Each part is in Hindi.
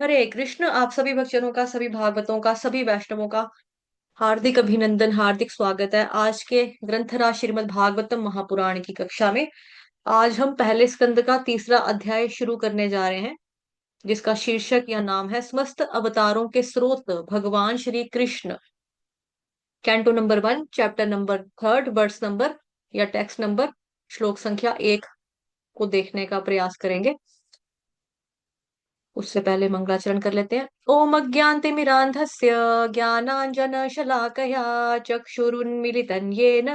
हरे कृष्ण। आप सभी भक्तजनों का, सभी भागवतों का, सभी वैष्णवों का हार्दिक अभिनंदन, हार्दिक स्वागत है आज के ग्रंथराज श्रीमद् भागवतम महापुराण की कक्षा में। आज हम पहले स्कंद का तीसरा अध्याय शुरू करने जा रहे हैं, जिसका शीर्षक या नाम है समस्त अवतारों के स्रोत भगवान Shri Krishna. Canto number 1, chapter number 3, verse number या टेक्स्ट नंबर, श्लोक संख्या 1 को देखने का प्रयास करेंगे। उससे पहले मंगलाचरण कर लेते हैं। ओम अज्ञानतिमिरान्धस्य ज्ञानाञ्जनशलाकया चक्षुरुन्मीलितं येन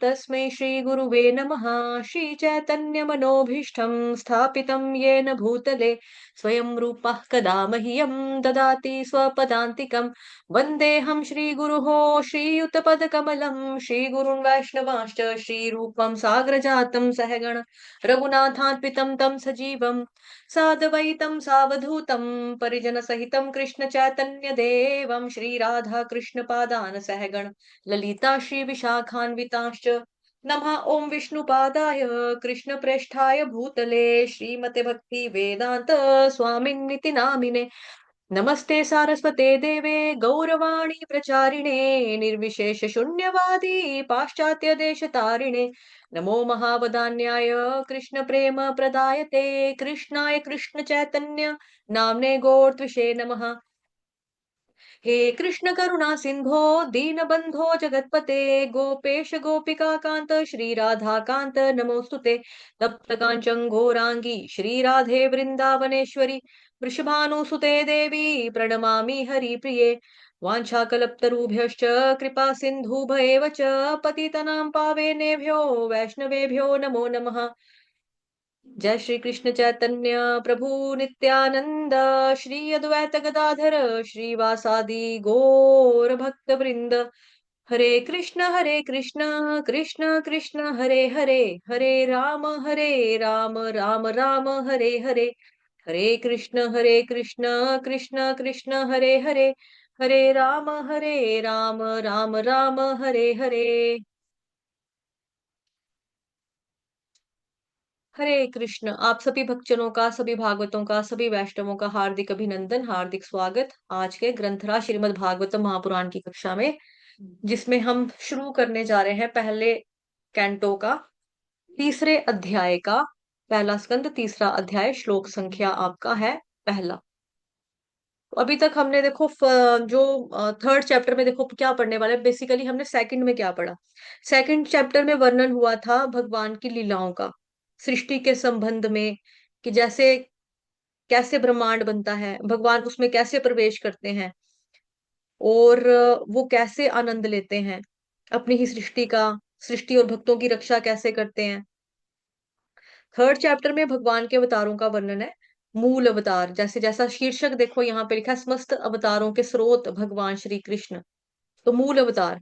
तस्मै श्रीगुरुवे नमः। श्रीचैतन्यमनोभीष्टं स्थापितं येन भूतले स्वयं रूपः कदा मह्यं ददाति स्वपदान्तिकं। वन्देऽहं श्रीगुरुः श्रीयुतपदकमलं श्रीगुरुन् वैष्णवांश्च श्रीरूपं साग्रजातं सहगण रघुनाथान्वितं तं सजीवम् साद्वैतं सावधूतं परिजनसहितं कृष्ण चैतन्य देवं श्रीराधा कृष्ण पादान सहगण ललिता श्री विशाखान्वितांश्च। नमः ओम विष्णुपादाय कृष्ण प्रेष्ठाय भूतले श्रीमते भक्ति वेदांत स्वामिन्निति नामिने। नमस्ते सारस्वते देवे गौरवाणी प्रचारिणे निर्विशेष शून्यवादी पाश्चात्य देश तारिणे। नमो महावदान्याय कृष्ण प्रेम प्रदायते कृष्णाय कृष्ण चैतन्य नामने गौरत्विषे नमः। हे कृष्ण करुणा सिंधो दीनबंधो जगतपते गोपेश गोपिका कांत श्री राधा कांत नमोस्तुते। तप्त कांचन गौरांगी श्री राधे वृंदावनेश्वरी वृषभानुसुते देवी प्रणमामि हरिप्रिये। वाञ्छाकल्पतरुभ्यश्च कृपा सिन्धुभ्येव च पतितनां पावनेभ्यो वैष्णवेभ्यो नमो नमः। जय श्री कृष्ण चैतन्य प्रभु नित्यानंद श्री अद्वैत गदाधर श्रीवासादि गौर भक्त वृंद। हरे कृष्ण कृष्ण कृष्ण हरे हरे, हरे राम राम राम हरे हरे। हरे कृष्ण कृष्ण कृष्ण हरे हरे, हरे राम राम राम हरे हरे। हरे कृष्ण। आप सभी भक्तजनों का, सभी भागवतों का, सभी वैष्णवों का हार्दिक अभिनंदन, हार्दिक स्वागत आज के ग्रंथराज श्रीमद् भागवतम महापुराण की कक्षा में, जिसमें हम शुरू करने जा रहे हैं पहले कैंटो का तीसरे अध्याय का पहला स्कंद तीसरा अध्याय। श्लोक संख्या आपका है पहला। तो अभी तक हमने देखो जो थर्ड चैप्टर में देखो क्या पढ़ने वाले, बेसिकली हमने सेकंड में क्या पढ़ा। सेकंड चैप्टर में वर्णन हुआ था भगवान की लीलाओं का सृष्टि के संबंध में, कि जैसे कैसे ब्रह्मांड बनता है, भगवान उसमें कैसे प्रवेश करते हैं और वो कैसे आनंद लेते हैं अपनी ही सृष्टि का, सृष्टि और भक्तों की रक्षा कैसे करते हैं। थर्ड चैप्टर में भगवान के अवतारों का वर्णन है। मूल अवतार, जैसे जैसा शीर्षक देखो यहाँ पे लिखा है समस्त अवतारों के स्रोत भगवान श्री कृष्ण। तो मूल अवतार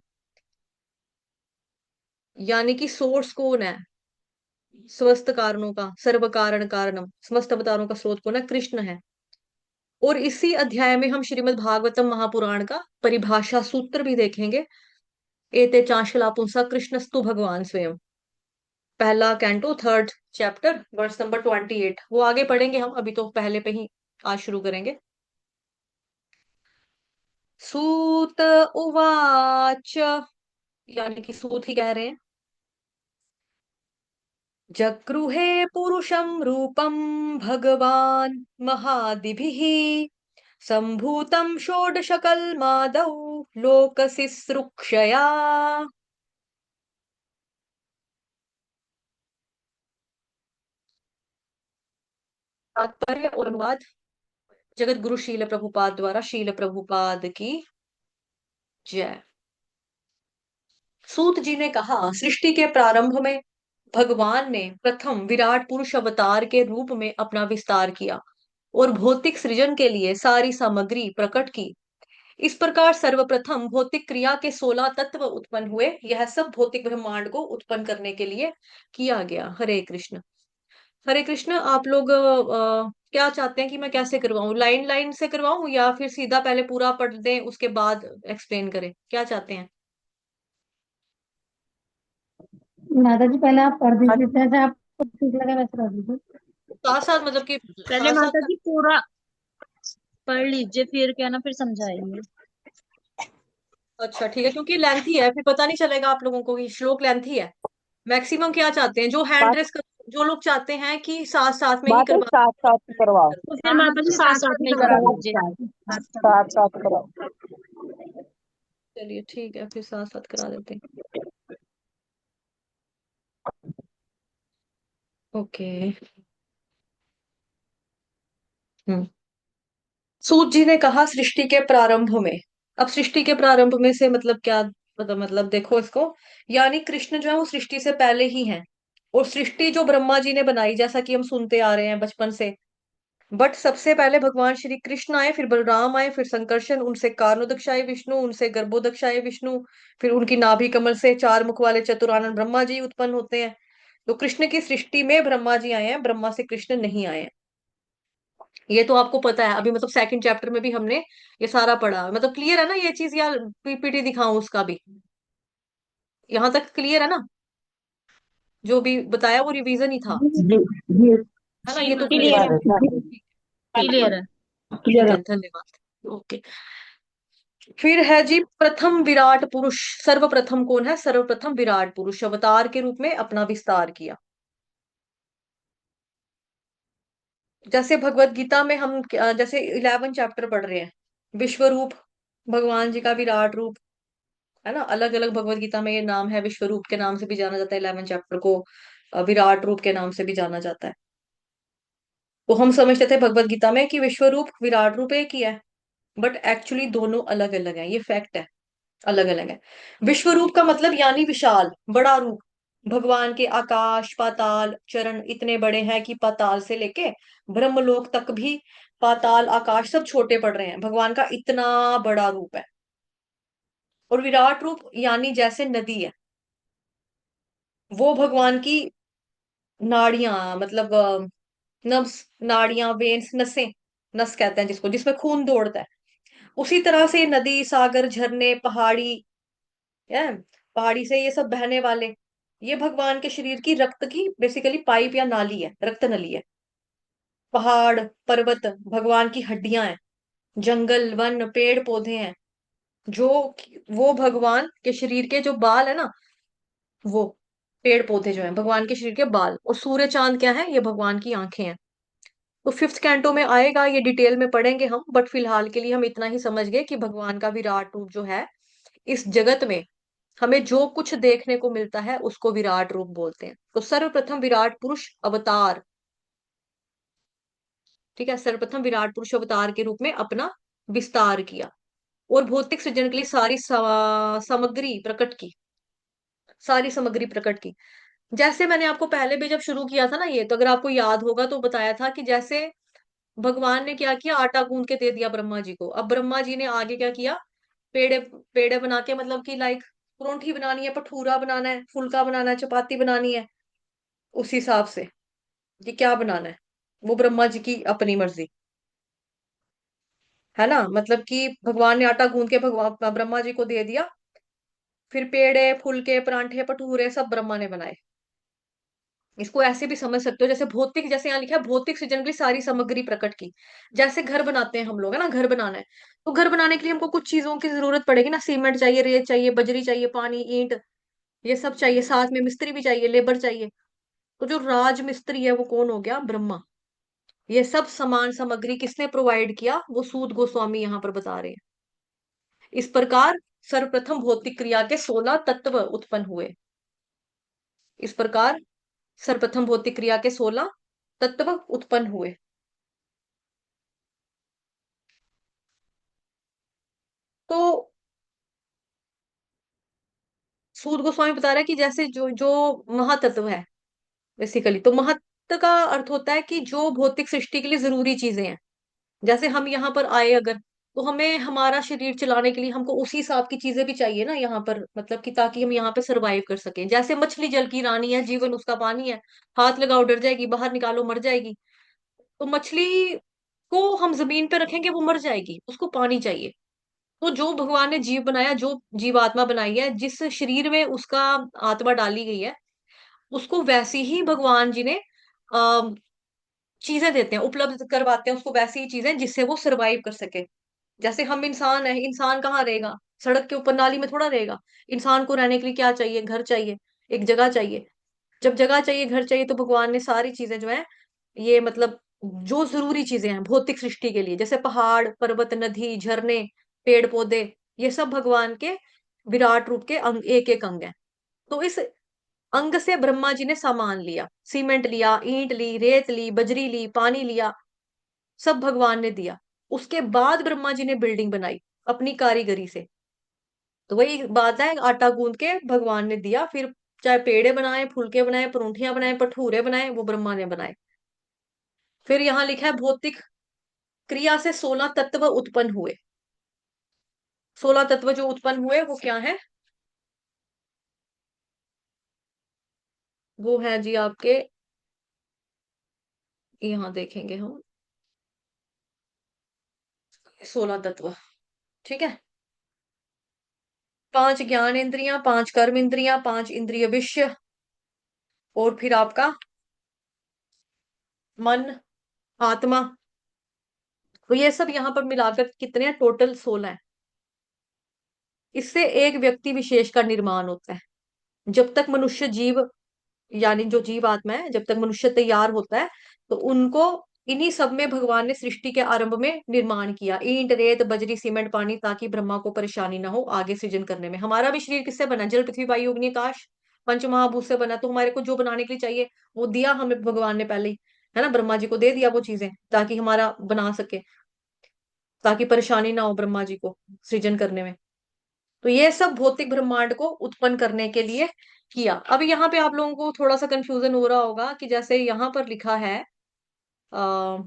यानी कि सोर्स कौन है, समस्त कारणों का, सर्व कारण कारणम, समस्त अवतारों का स्रोत कौन है, कृष्ण है। और इसी अध्याय में हम श्रीमद् भागवतम महापुराण का परिभाषा सूत्र भी देखेंगे। एते चांशला पुंसा कृष्णस्तु भगवान स्वयं। पहला canto third chapter verse number 28, वो आगे पढ़ेंगे हम, अभी तो पहले पे ही आज शुरू करेंगे। सूत उवाच, यानी कि सूत ही कह रहे हैं। जगृहे पुरुषं रूपं भगवान महादिभिः सम्भूतं षोडशकल्मादौ लोकसिसृक्षया। तात्पर्य और अनुवाद जगत गुरु शील प्रभुपाद द्वारा, शील प्रभुपाद की जय। सूत जी ने कहा, सृष्टि के प्रारंभ में भगवान ने प्रथम विराट पुरुष अवतार के रूप में अपना विस्तार किया और भौतिक सृजन के लिए सारी सामग्री प्रकट की। इस प्रकार सर्वप्रथम भौतिक क्रिया के 16 तत्व उत्पन्न हुए। यह सब भौतिक ब्रह्मांड को उत्पन्न करने के लिए किया गया। हरे कृष्ण। हरे कृष्ण। आप लोग क्या चाहते हैं कि मैं कैसे करवाऊं, लाइन लाइन से करवाऊं या फिर सीधा पहले पूरा पढ़ दें उसके बाद एक्सप्लेन करें, क्या चाहते हैं? माता जी पहले आप पढ़ दीजिए, जैसे आपको ठीक लगे वैसे कर दीजिए। साथ साथ मतलब कि पहले साथ माता साथ। जी पूरा पढ़ लीजिए, फिर क्या ना, फिर समझाएंगे। अच्छा ठीक है, क्योंकि लेंथी है, फिर पता नहीं चलेगा आप लोगों को कि श्लोक लेंथी है। मैक्सिमम क्या चाहते हैं जो हैंड बात रेस कर, जो लोग चाहते हैं कि साथ साथ में ही बात है, करवा, साथ साथ करवाओ। तो फिर हाँ हाँ, माता जी फिर साथ साथ साथ साथ में ही ही करवा करा लीजिए, दीजिए। साथ साथ। साथ साथ कराओ। चलिए ठीक है, फिर साथ साथ करा देते हैं। ओके। हम्म। सूत जी ने कहा सृष्टि के प्रारंभ में। अब सृष्टि के प्रारंभ में से मतलब क्या, मतलब देखो इसको, यानी कृष्ण जो है वो सृष्टि से पहले ही है। और सृष्टि जो ब्रह्मा जी ने बनाई, जैसा कि हम सुनते आ रहे हैं बचपन से, बट सबसे पहले भगवान श्री कृष्ण आए, फिर बलराम आए, फिर संकर्षण, उनसे कारणोदक विष्णु, उनसे गर्भोदक विष्णु, फिर उनकी नाभि कमल से चार मुख वाले चतुरानन ब्रह्मा जी उत्पन्न होते हैं। तो कृष्ण की सृष्टि में ब्रह्मा जी आए हैं, ब्रह्मा से कृष्ण नहीं आए हैं। ये तो आपको पता है, अभी मतलब सेकंड चैप्टर में भी हमने ये सारा पढ़ा, मतलब क्लियर है ना ये चीज, या पीपीटी दिखाऊं उसका भी? यहाँ तक क्लियर है ना? जो भी बताया वो रिवीजन ही था, जी जी। है ना? जी ये तो हाँ, क्लियर है। क्लियर है। ठीक क्लियर है। ठीक है, धन्यवाद। ओके। फिर है जी प्रथम विराट पुरुष। सर्वप्रथम कौन है? सर्वप्रथम विराट पुरुष अवतार के रूप में अपना विस्तार किया। जैसे भगवत गीता में हम जैसे 11 चैप्टर पढ़ रहे हैं, विश्व रूप, भगवान जी का विराट रूप, है ना? अलग अलग भगवत गीता में ये नाम है, विश्व रूप के नाम से भी जाना जाता है 11 चैप्टर को, विराट रूप के नाम से भी जाना जाता है। तो हम समझते थे भगवत गीता में कि विश्व रूप विराट रूप एक ही है, बट एक्चुअली दोनों अलग अलग हैं, ये फैक्ट है, अलग अलग है। विश्व रूप का मतलब यानी विशाल, बड़ा रूप। भगवान के आकाश पाताल चरण इतने बड़े हैं कि पाताल से लेके ब्रह्मलोक तक भी पाताल आकाश सब छोटे पड़ रहे हैं, भगवान का इतना बड़ा रूप है। और विराट रूप यानी जैसे नदी है, वो भगवान की नाड़ियां, मतलब नब्स, नाड़ियां, वेन्स, नसें, नस कहते हैं जिसको, जिसमें खून दौड़ता है। उसी तरह से नदी, सागर, झरने, पहाड़ी है, पहाड़ी से ये सब बहने वाले, ये भगवान के शरीर की रक्त की बेसिकली पाइप या नाली है, रक्त नली है। पहाड़ पर्वत भगवान की हड्डियां हैं, जंगल वन पेड़ पौधे हैं, जो वो भगवान के शरीर के जो बाल है ना, वो पेड़ पौधे जो हैं भगवान के शरीर के बाल। और सूर्य चांद क्या है? ये भगवान की आंखें हैं। तो फिफ्थ कैंटो में आएगा, ये डिटेल में पढ़ेंगे हम, बट फिलहाल के लिए हम इतना ही समझ गए कि भगवान का विराट रूप जो है, इस जगत में हमें जो कुछ देखने को मिलता है उसको विराट रूप बोलते हैं। तो सर्वप्रथम विराट पुरुष अवतार, ठीक है, सर्वप्रथम विराट पुरुष अवतार के रूप में अपना विस्तार किया और भौतिक सृजन के लिए सारी सामग्री प्रकट की, सारी सामग्री प्रकट की। जैसे मैंने आपको पहले भी जब शुरू किया था ना ये, तो अगर आपको याद होगा तो बताया था कि जैसे भगवान ने क्या किया, आटा गूंद के दे दिया ब्रह्मा जी को। अब ब्रह्मा जी ने आगे क्या किया, पेड़े पेड़े बना के, मतलब कि लाइक परोंठी बनानी है, भठूरा बनाना है, फुल्का बनाना है, चपाती बनानी है, उस हिसाब से कि क्या बनाना है, वो ब्रह्मा जी की अपनी मर्जी, है ना? मतलब कि भगवान ने आटा गूंद के भगवान ब्रह्मा जी को दे दिया, फिर पेड़े फुलके परांठे भटूरे सब ब्रह्मा ने बनाए। इसको ऐसे भी समझ सकते हो, जैसे भौतिक, जैसे यहाँ लिखा है भौतिक सृजन के लिए सारी सामग्री प्रकट की। जैसे घर बनाते हैं हम लोग, है ना? घर बनाना है, तो घर बनाने के लिए हमको कुछ चीजों की जरूरत पड़ेगी ना, सीमेंट चाहिए, रेत चाहिए, बजरी चाहिए, पानी, ईंट, ये सब चाहिए, साथ में मिस्त्री भी चाहिए, लेबर चाहिए। तो जो राज मिस्त्री है वो कौन हो गया? ब्रह्मा। ये सब सामान सामग्री किसने प्रोवाइड किया? वो सूत गोस्वामी यहाँ पर बता रहे हैं। इस प्रकार सर्वप्रथम भौतिक क्रिया के 16 तत्व उत्पन्न हुए। इस प्रकार सर्वप्रथम भौतिक क्रिया के 16 तत्व उत्पन्न हुए। तो सूत गोस्वामी बता रहा है कि जैसे जो जो महातत्व है, बेसिकली तो महत्व का अर्थ होता है कि जो भौतिक सृष्टि के लिए जरूरी चीजें हैं। जैसे हम यहाँ पर आए अगर, तो हमें हमारा शरीर चलाने के लिए हमको उसी हिसाब की चीजें भी चाहिए ना यहाँ पर, मतलब कि ताकि हम यहाँ पे सरवाइव कर सकें। जैसे मछली जल की रानी है, जीवन उसका पानी है, हाथ लगाओ डर जाएगी, बाहर निकालो मर जाएगी। तो मछली को हम जमीन पे रखेंगे वो मर जाएगी, उसको पानी चाहिए। तो जो भगवान ने जीव बनाया, जो जीवात्मा बनाई है, जिस शरीर में उसका आत्मा डाली गई है, उसको वैसी ही भगवान जी ने चीजें देते हैं, उपलब्ध करवाते हैं उसको वैसी चीजें जिससे वो सरवाइव कर सके। जैसे हम इंसान है, इंसान कहाँ रहेगा? सड़क के ऊपर नाली में थोड़ा रहेगा। इंसान को रहने के लिए क्या चाहिए? घर चाहिए, एक जगह चाहिए। जब जगह चाहिए, घर चाहिए, तो भगवान ने सारी चीजें जो है, ये मतलब जो जरूरी चीजें हैं भौतिक सृष्टि के लिए, जैसे पहाड़, पर्वत, नदी, झरने, पेड़ पौधे, ये सब भगवान के विराट रूप के अंग, एक एक अंग है। तो इस अंग से ब्रह्मा जी ने सामान लिया, सीमेंट लिया, ईंट ली, रेत ली, बजरी ली, पानी लिया, सब भगवान ने दिया। उसके बाद ब्रह्मा जी ने बिल्डिंग बनाई अपनी कारीगरी से। तो वही बात है, आटा गूंद के भगवान ने दिया, फिर चाहे पेड़े बनाए, फुलके बनाए, परूंठियां बनाए, भटूरे बनाए, वो ब्रह्मा ने बनाए। फिर यहाँ लिखा है भौतिक क्रिया से 16 तत्व उत्पन्न हुए। 16 तत्व जो उत्पन्न हुए वो क्या है? वो है जी आपके, यहाँ देखेंगे हम, 16 तत्व। ठीक है। 5 ज्ञान इंद्रियां, 5 कर्म इंद्रियां, 5 इंद्रिय विषय, और फिर आपका मन, आत्मा। तो ये सब यहाँ पर मिलाकर कितने हैं? टोटल 16 है। इससे एक व्यक्ति विशेष का निर्माण होता है। जब तक मनुष्य जीव, यानी जो जीव आत्मा है, जब तक मनुष्य तैयार होता है, तो उनको इन्हीं सब में भगवान ने सृष्टि के आरंभ में निर्माण किया, ईंट, रेत, बजरी, सीमेंट, पानी, ताकि ब्रह्मा को परेशानी ना हो आगे सृजन करने में। हमारा भी शरीर किससे बना? जल, पृथ्वी, वायु, अग्नि, आकाश, पंच महाभूत से बना। तो हमारे को जो बनाने के लिए चाहिए वो दिया हमें भगवान ने पहले ही, है ना, ब्रह्मा जी को दे दिया वो चीजें, ताकि हमारा बना सके, ताकि परेशानी ना हो ब्रह्मा जी को सृजन करने में। तो ये सब भौतिक ब्रह्मांड को उत्पन्न करने के लिए किया। अब यहाँ पे आप लोगों को थोड़ा सा कंफ्यूजन हो रहा होगा कि जैसे यहाँ पर लिखा है, आ,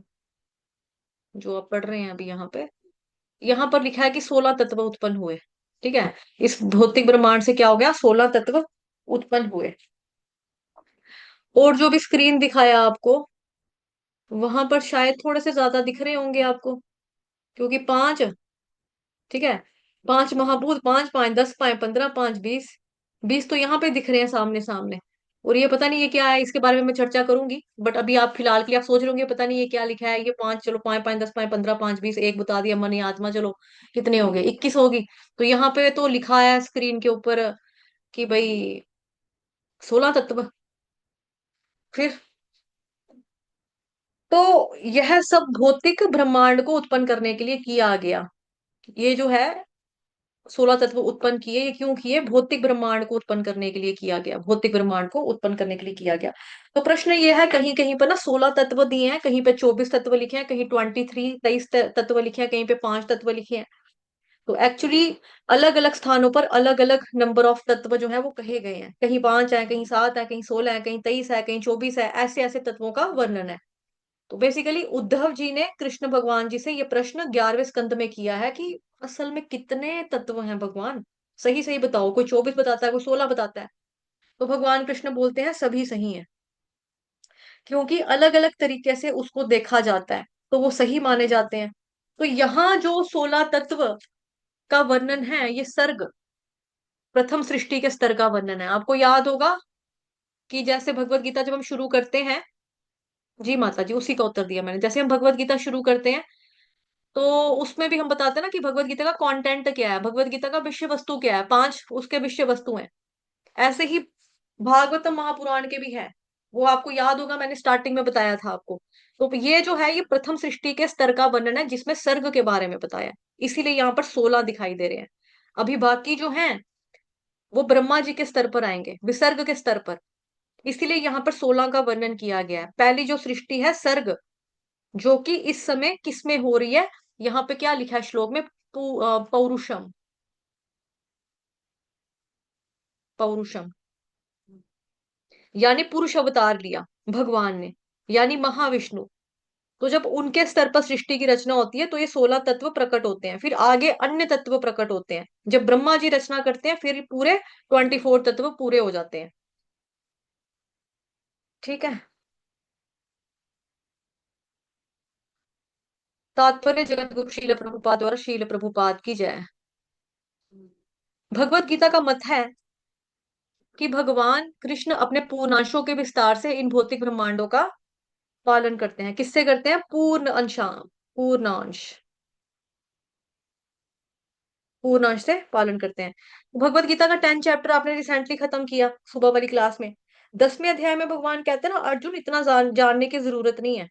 जो आप पढ़ रहे हैं अभी यहाँ पर लिखा है कि 16 तत्व उत्पन्न हुए। ठीक है। इस भौतिक ब्रह्मांड से क्या हो गया? 16 तत्व उत्पन्न हुए। और जो भी स्क्रीन दिखाया आपको, वहां पर शायद थोड़े से ज्यादा दिख रहे होंगे आपको, क्योंकि 5, ठीक है, 5 महाभूत, 5 5 10, 5 15, 5 20, 20 तो यहाँ पे दिख रहे हैं सामने सामने। और ये पता नहीं ये क्या है, इसके बारे में मैं चर्चा करूंगी, बट अभी आप फिलहाल के लिए आप सोच रहे होंगे पता नहीं ये क्या लिखा है, ये 5, चलो 5 5 10, 5 15, 5 20, एक बता दिया, मन, आत्मा, चलो कितने हो गए? 21 होगी। तो यहाँ पे तो लिखा है स्क्रीन के ऊपर कि भाई 16 तत्व। फिर तो यह सब भौतिक ब्रह्मांड को उत्पन्न करने के लिए किया गया। ये जो है 16 तत्व उत्पन्न किए, ये क्यों किए? भौतिक ब्रह्मांड को उत्पन्न करने के लिए किया गया, भौतिक ब्रह्मांड को उत्पन्न करने के लिए किया गया। तो प्रश्न ये है, कहीं कहीं पर ना 16 तत्व दिए हैं, कहीं पे 24 तत्व लिखे हैं, कहीं 23 तत्व लिखे हैं, कहीं पे 5 तत्व लिखे हैं। तो एक्चुअली अलग अलग स्थानों पर अलग अलग नंबर ऑफ तत्व जो है वो कहे गए हैं, कहीं 5 है, कहीं 7 है, कहीं 16 है, कहीं 23 है, कहीं 24 है, ऐसे ऐसे तत्वों का वर्णन है। तो बेसिकली उद्धव जी ने कृष्ण भगवान जी से ये प्रश्न 11वें स्कंद में किया है कि असल में कितने तत्व हैं भगवान, सही सही बताओ। कोई 24 बताता है, कोई 16 बताता है। तो भगवान कृष्ण बोलते हैं सभी सही है, क्योंकि अलग अलग तरीके से उसको देखा जाता है, तो वो सही माने जाते हैं। तो यहाँ जो 16 तत्व का वर्णन है, ये सर्ग, प्रथम सृष्टि के स्तर का वर्णन है। आपको याद होगा कि जैसे भगवत गीता जब हम शुरू करते हैं, जी माता जी, उसी का उत्तर दिया मैंने, जैसे हम भगवत गीता शुरू करते हैं, तो उसमें भी हम बताते हैं ना कि भगवत गीता का कंटेंट क्या है, भगवत गीता का विषय वस्तु क्या है, 5 उसके विषय वस्तु हैं। ऐसे ही भागवतम महापुराण के भी है, वो आपको याद होगा, मैंने स्टार्टिंग में बताया था आपको। तो ये जो है, ये प्रथम सृष्टि के स्तर का वर्णन है, जिसमें सर्ग के बारे में बताया है। इसीलिए यहाँ पर 16 दिखाई दे रहे हैं। अभी बाकी जो हैं वो ब्रह्मा जी के स्तर पर आएंगे, विसर्ग के स्तर पर। इसीलिए यहाँ पर 16 का वर्णन किया गया है। पहली जो सृष्टि है सर्ग, जो कि इस समय किसमें हो रही है, यहाँ पे क्या लिखा है श्लोक में? पौरुषम, पौरुषम, यानी पुरुष अवतार लिया भगवान ने, यानी महाविष्णु। तो जब उनके स्तर पर सृष्टि की रचना होती है, तो ये 16 तत्व प्रकट होते हैं, फिर आगे अन्य तत्व प्रकट होते हैं। जब ब्रह्मा जी रचना करते हैं, फिर पूरे 24 तत्व पूरे हो जाते हैं। ठीक है। तात्पर्य जगत गुरु शील प्रभुपाद द्वारा, शील प्रभुपाद की जय। भगवत गीता का मत है कि भगवान कृष्ण अपने पूर्णांशों के विस्तार से इन भौतिक ब्रह्मांडों का पालन करते हैं। किससे करते हैं? पूर्ण अंशा, पूर्णांश, पूर्णांश से पालन करते हैं। भगवत गीता का 10 चैप्टर आपने रिसेंटली खत्म किया सुबह वाली क्लास में। 10वें अध्याय में भगवान कहते हैं ना, अर्जुन इतना जानने की जरूरत नहीं है,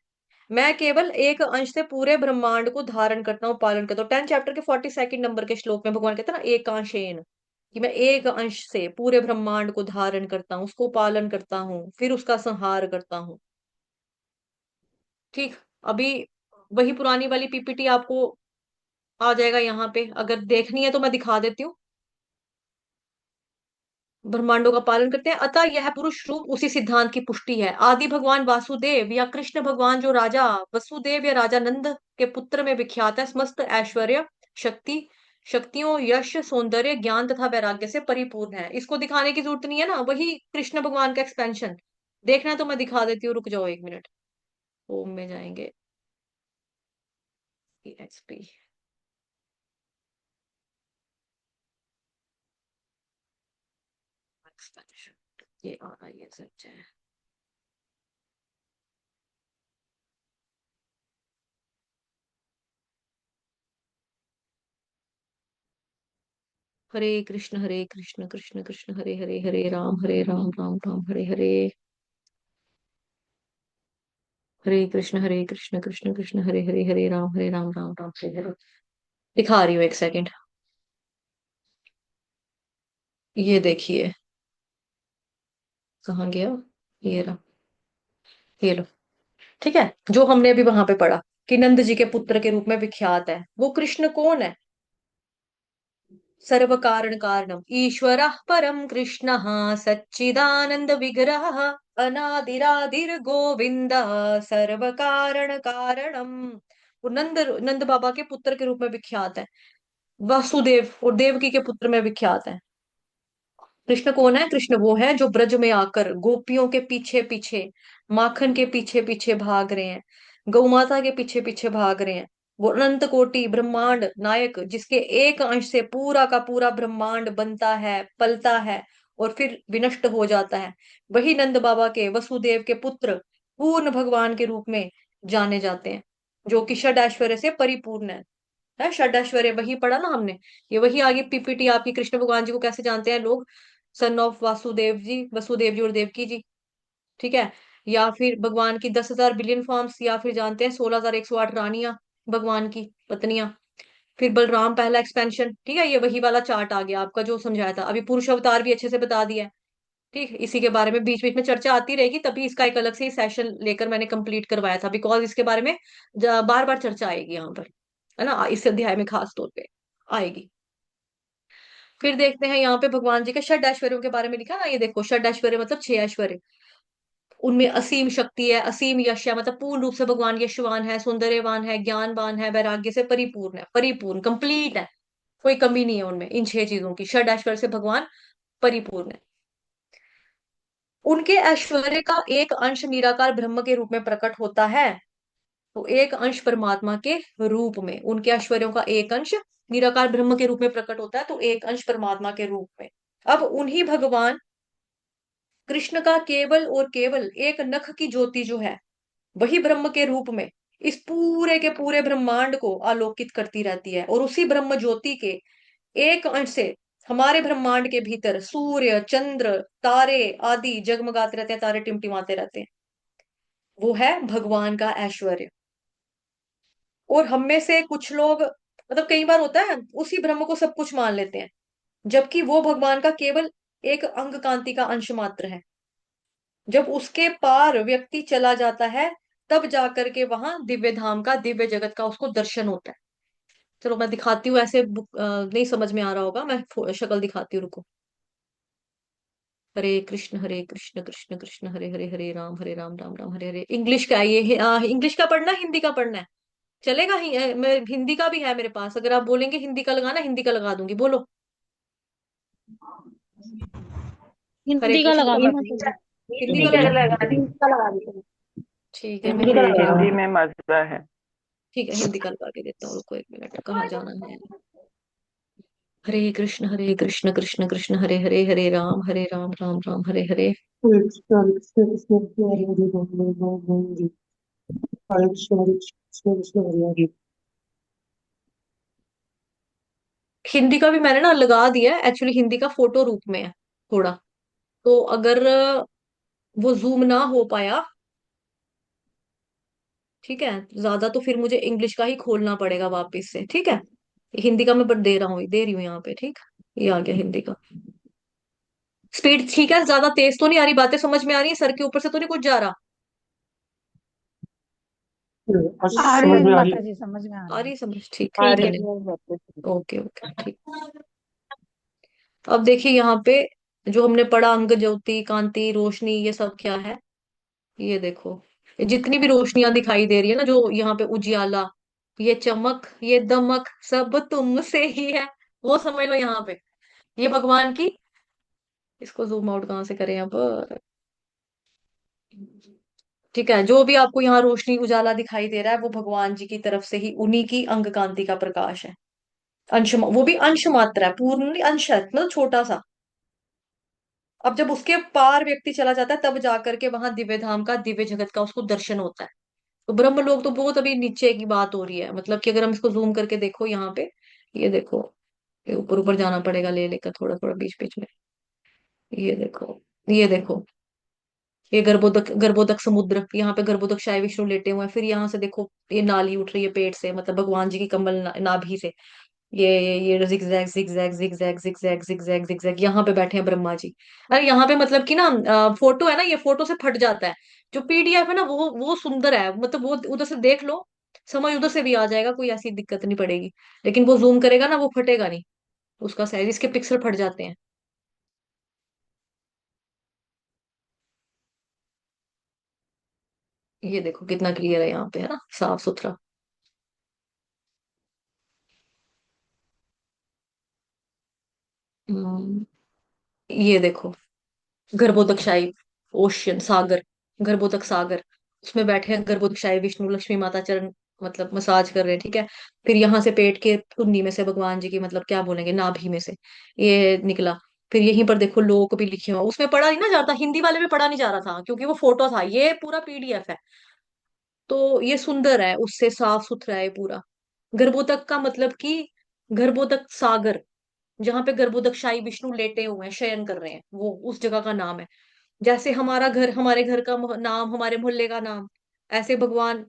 मैं केवल एक अंश से पूरे ब्रह्मांड को धारण करता हूँ, पालन करता हूँ। 10 चैप्टर के 42 नंबर के श्लोक में भगवान कहते हैं ना, एकांशेन, कि मैं एक अंश से पूरे ब्रह्मांड को धारण करता हूँ, उसको पालन करता हूँ, फिर उसका संहार करता हूँ। ठीक। अभी वही पुरानी वाली पीपीटी आपको आ जाएगा यहाँ पे, अगर देखनी है तो मैं दिखा देती हूँ। ब्रह्मांडों का पालन करते हैं, अतः यह पुरुष रूप उसी सिद्धांत की पुष्टि है। आदि भगवान वासुदेव या कृष्ण भगवान जो राजा वसुदेव या राजा नंद के पुत्र में विख्यात है, समस्त ऐश्वर्य, शक्ति, शक्तियों, यश, सौंदर्य, ज्ञान तथा वैराग्य से परिपूर्ण है। इसको दिखाने की जरूरत नहीं है ना, वही कृष्ण भगवान का एक्सपेंशन। देखना है तो मैं दिखा देती हूँ, रुक जाओ 1 मिनट। ओम में जाएंगे, एक्सपी, एक्सपेंशन, ये आ रहा है, ये सच है। हरे कृष्ण कृष्ण कृष्ण हरे हरे, हरे राम राम राम हरे हरे, हरे कृष्ण कृष्ण कृष्ण हरे हरे, हरे राम राम राम हरे हरे। दिखा रही हूँ, 1 सेकेंड। ये देखिए, कहाँ गया, ये रहा, ये लो। ठीक है, जो हमने अभी वहां पे पढ़ा कि नंद जी के पुत्र के रूप में विख्यात है, वो कृष्ण कौन है? सर्व कारण कारणम ईश्वर परम कृष्ण, सच्चिदानंद विग्रह, अनादिरादिर गोविंद, सर्व कारण कारणम। वो नंद बाबा के पुत्र के रूप में विख्यात है, वासुदेव और देवकी के पुत्र में विख्यात है। कृष्ण कौन है? कृष्ण वो है जो ब्रज में आकर गोपियों के पीछे पीछे, माखन के पीछे पीछे भाग रहे हैं, गौ माता के पीछे पीछे भाग रहे हैं। वो अनंत कोटि ब्रह्मांड नायक, जिसके एक अंश से पूरा का पूरा ब्रह्मांड बनता है, पलता है और फिर विनष्ट हो जाता है। वही नंद बाबा के, वसुदेव के पुत्र, पूर्ण भगवान के रूप में जाने जाते हैं, जो कि षड ऐश्वर्य से परिपूर्ण है षड ऐश्वर्य, वही पढ़ा ना हमने। ये वही आगे पीपीटी आपकी, कृष्ण भगवान जी को कैसे जानते हैं लोग? सन ऑफ वासुदेव जी, वसुदेव जी और देवकी जी। ठीक है। या फिर भगवान की 10,000 बिलियन फॉर्म्स, या फिर जानते हैं 16,108 रानियां, भगवान की पत्नियां। फिर बलराम पहला एक्सपेंशन। ठीक है, ये वही वाला चार्ट आ गया आपका जो समझाया था अभी। पुरुष अवतार भी अच्छे से बता दिया है। ठीक, इसी के बारे में बीच बीच में चर्चा आती रहेगी, तभी इसका एक अलग से ही सेशन लेकर मैंने कंप्लीट करवाया था, बिकॉज इसके बारे में बार बार चर्चा आएगी यहाँ पर, है ना, इस अध्याय में खास तौर पे आएगी। फिर देखते हैं यहाँ पे भगवान जी के षड ऐश्वर्यों के बारे में लिखा ना, ये देखो, षड ऐश्वर्य मतलब 6 ऐश्वर्य। उनमें असीम शक्ति है, असीम यश है, मतलब पूर्ण रूप से भगवान यशवान है, सौंदर्यवान है, ज्ञानवान है, वैराग्य से परिपूर्ण है, परिपूर्ण कंप्लीट है, कोई कमी नहीं है उनमें। इन 6 चीजों की, षड ऐश्वर्य से भगवान परिपूर्ण है। उनके ऐश्वर्य का एक अंश निराकार ब्रह्म के रूप में प्रकट होता है, तो एक अंश परमात्मा के रूप में उनके ऐश्वर्यों का एक अंश निराकार ब्रह्म के रूप में प्रकट होता है, तो एक अंश परमात्मा के रूप में। अब उन्हीं भगवान कृष्ण का केवल और केवल एक नख की ज्योति जो है, वही ब्रह्म के रूप में इस पूरे के पूरे ब्रह्मांड को आलोकित करती रहती है, और उसी ब्रह्म ज्योति के एक अंश से हमारे ब्रह्मांड के भीतर सूर्य, चंद्र, तारे आदि जगमगाते रहते हैं, तारे टिमटिमाते रहते हैं। वो है भगवान का ऐश्वर्य। और हम में से कुछ लोग, मतलब कई बार होता है, उसी ब्रह्म को सब कुछ मान लेते हैं, जबकि वो भगवान का केवल एक अंग कांति का अंश मात्र है। जब उसके पार व्यक्ति चला जाता है, तब जाकर के वहां दिव्य धाम का, दिव्य जगत का उसको दर्शन होता है। चलो मैं दिखाती हूँ, ऐसे नहीं समझ में आ रहा होगा, मैं शक्ल दिखाती हूँ, रुको। हरे कृष्ण कृष्ण कृष्ण हरे हरे, हरे राम राम राम हरे हरे। इंग्लिश का है ये, इंग्लिश का पढ़ना है, हिंदी का पढ़ना है? चलेगा ही, मैं हिंदी का भी है मेरे पास, अगर आप बोलेंगे हिंदी का लगाना, हिंदी का लगा दूंगी, बोलो। हरे हिंदी का कृष्ण लगा लगा देना दूंगी, चाहिए। हिंदी का लगा दूंगी। ठीक है, मैं हिंदी हिंदी का, हिंदी में मजा है। ठीक है हिंदी का लगा के देता हूँ, रुको 1 मिनट, कहाँ जाना है। हरे कृष्ण कृष्ण कृष्ण हरे हरे, हरे राम राम राम हरे हरे। हिंदी का भी मैंने ना लगा दिया है, एक्चुअली हिंदी का फोटो रूप में है थोड़ा। तो अगर वो जूम ना हो पाया, ठीक है, ज्यादा, तो फिर मुझे इंग्लिश का ही खोलना पड़ेगा वापस से, ठीक है। हिंदी का मैं बट दे रही हूँ यहाँ पे, ठीक। ये आ गया हिंदी का। स्पीड ठीक है, ज्यादा तेज तो नहीं आ रही, बातें समझ में आ रही है, सर के ऊपर से तो नहीं कुछ जा रहा। आ रही है माता जी, समझ में आ आ रही रही है। है समझ, ठीक है, आ ठीक रही है। है। ओके ओके, ठीक। अब देखिए यहाँ पे जो हमने पढ़ा, अंग ज्योति, कांति, रोशनी, ये सब क्या है। ये देखो, ये जितनी भी रोशनियां दिखाई दे रही है ना, जो यहाँ पे उजियाला, ये चमक, ये दमक, सब तुमसे ही है। वो समझ लो यहाँ पे, ये भगवान की। इसको जूम आउट कहाँ से करें अब। ठीक है, जो भी आपको यहाँ रोशनी उजाला दिखाई दे रहा है, वो भगवान जी की तरफ से ही, उन्हीं की अंग कांति का प्रकाश है। अंश, वो भी अंश मात्र है, पूर्ण नहीं, अंश है, मतलब छोटा सा। अब जब उसके पार व्यक्ति चला जाता है, तब जाकर के वहां दिव्य धाम का, दिव्य जगत का उसको दर्शन होता है। तो ब्रह्म लोक तो बहुत अभी नीचे की बात हो रही है, मतलब कि अगर हम इसको जूम करके देखो यहाँ पे, ये देखो, ये ऊपर ऊपर जाना पड़ेगा, ले लेकर थोड़ा थोड़ा बीच बीच में। ये देखो, ये देखो, ये गर्भोदक, गर्भोदक समुद्र, यहाँ पे गर्भोदक शाही विष्णु लेटे हुए हैं। फिर यहाँ से देखो, ये नाली उठ रही है पेट से, मतलब भगवान जी की कमल नाभि से। ये zigzag zigzag zigzag zigzag zigzag zigzag, यहाँ पे बैठे हैं ब्रह्मा जी। अरे यहाँ पे मतलब कि ना, फोटो है ना, ये फोटो से फट जाता है। जो पीडीएफ है ना, वो सुंदर है, मतलब वो उधर से देख लो, समझ उधर से भी आ जाएगा, कोई ऐसी दिक्कत नहीं पड़ेगी। लेकिन वो जूम करेगा ना, वो फटेगा नहीं, उसका साइज, इसके पिक्सल फट जाते हैं। ये देखो कितना क्लियर है यहाँ पे, है ना, साफ सुथरा। हम्म, ये देखो, गर्भोदकशाही ओशियन, सागर, गर्भोदक सागर, उसमें बैठे हैं गर्भोदकशाही विष्णु, लक्ष्मी माता चरण, मतलब मसाज कर रहे हैं, ठीक है। फिर यहाँ से पेट के कुंडी में से भगवान जी की, मतलब क्या बोलेंगे, नाभि में से ये निकला। फिर यहीं पर देखो लोक भी लिखे हुआ, उसमें पढ़ा नहीं ना जाता, हिंदी वाले में पढ़ा नहीं जा रहा था, क्योंकि वो फोटो था, ये पूरा पीडीएफ है। तो ये सुंदर है, उससे साफ सुथरा है पूरा। गर्भोदक का मतलब कि गर्भोदक सागर, जहां पे गर्भोदकशाही विष्णु लेटे हुए हैं, शयन कर रहे हैं, वो उस जगह का नाम है। जैसे हमारा घर, हमारे घर का नाम, हमारे मोहल्ले का नाम, ऐसे भगवान,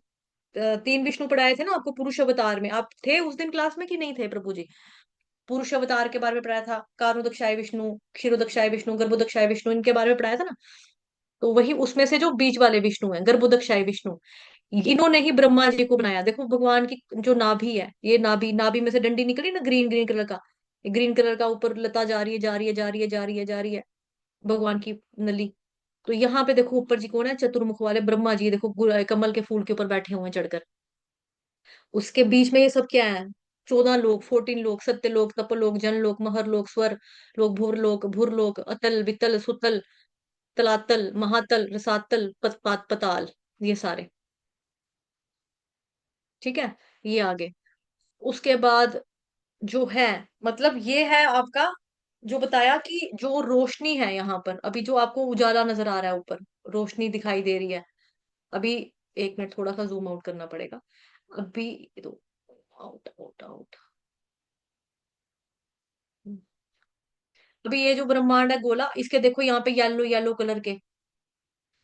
तीन विष्णु पढ़ाए थे ना आपको पुरुष अवतार में, आप थे उस दिन क्लास में कि नहीं थे प्रभु जी। पुरुष अवतार के बारे में पढ़ाया था, कारोदक्षाय विष्णु, क्षीरोदक्षाय विष्णु, गर्भोदक्षाय विष्णु, इनके बारे में पढ़ाया था ना। तो वही उसमें से जो बीच वाले विष्णु हैं, गर्भोदक्षाय विष्णु, इन्होंने ही ब्रह्मा जी को बनाया। देखो भगवान की जो नाभि है, ये नाभि, नाभि में से डंडी निकली ना, ग्रीन ग्रीन कलर का, ग्रीन कलर का ऊपर लता जा रही है, जा रही है, जा रही है, जा रही है, जा रही है, भगवान की नली। तो यहाँ पे देखो ऊपर जी कौन है, चतुर्मुख वाले ब्रह्मा जी, देखो कमल के फूल के ऊपर बैठे हुए हैं चढ़कर। उसके बीच में ये सब क्या है, 14 लोग, 14 लोग, सत्यलोक, तपलोक, जनलोक, महरलोक, स्वर लोक, भूरलोक, भूरलोक, अतल, वितल, सुतल, तलातल, महातल, रसातल, पताल, ये सारे, ठीक है। ये आगे, उसके बाद जो है, मतलब ये है आपका, जो बताया कि जो रोशनी है यहाँ पर, अभी जो आपको उजाला नजर आ रहा है ऊपर, रोशनी दिखाई दे रही है अभी। एक मिनट, थोड़ा सा जूम आउट करना पड़ेगा अभी। तो आउट आउट आउट, अभी ये जो ब्रह्मांड है गोला, इसके देखो यहाँ पे येलो येलो कलर के,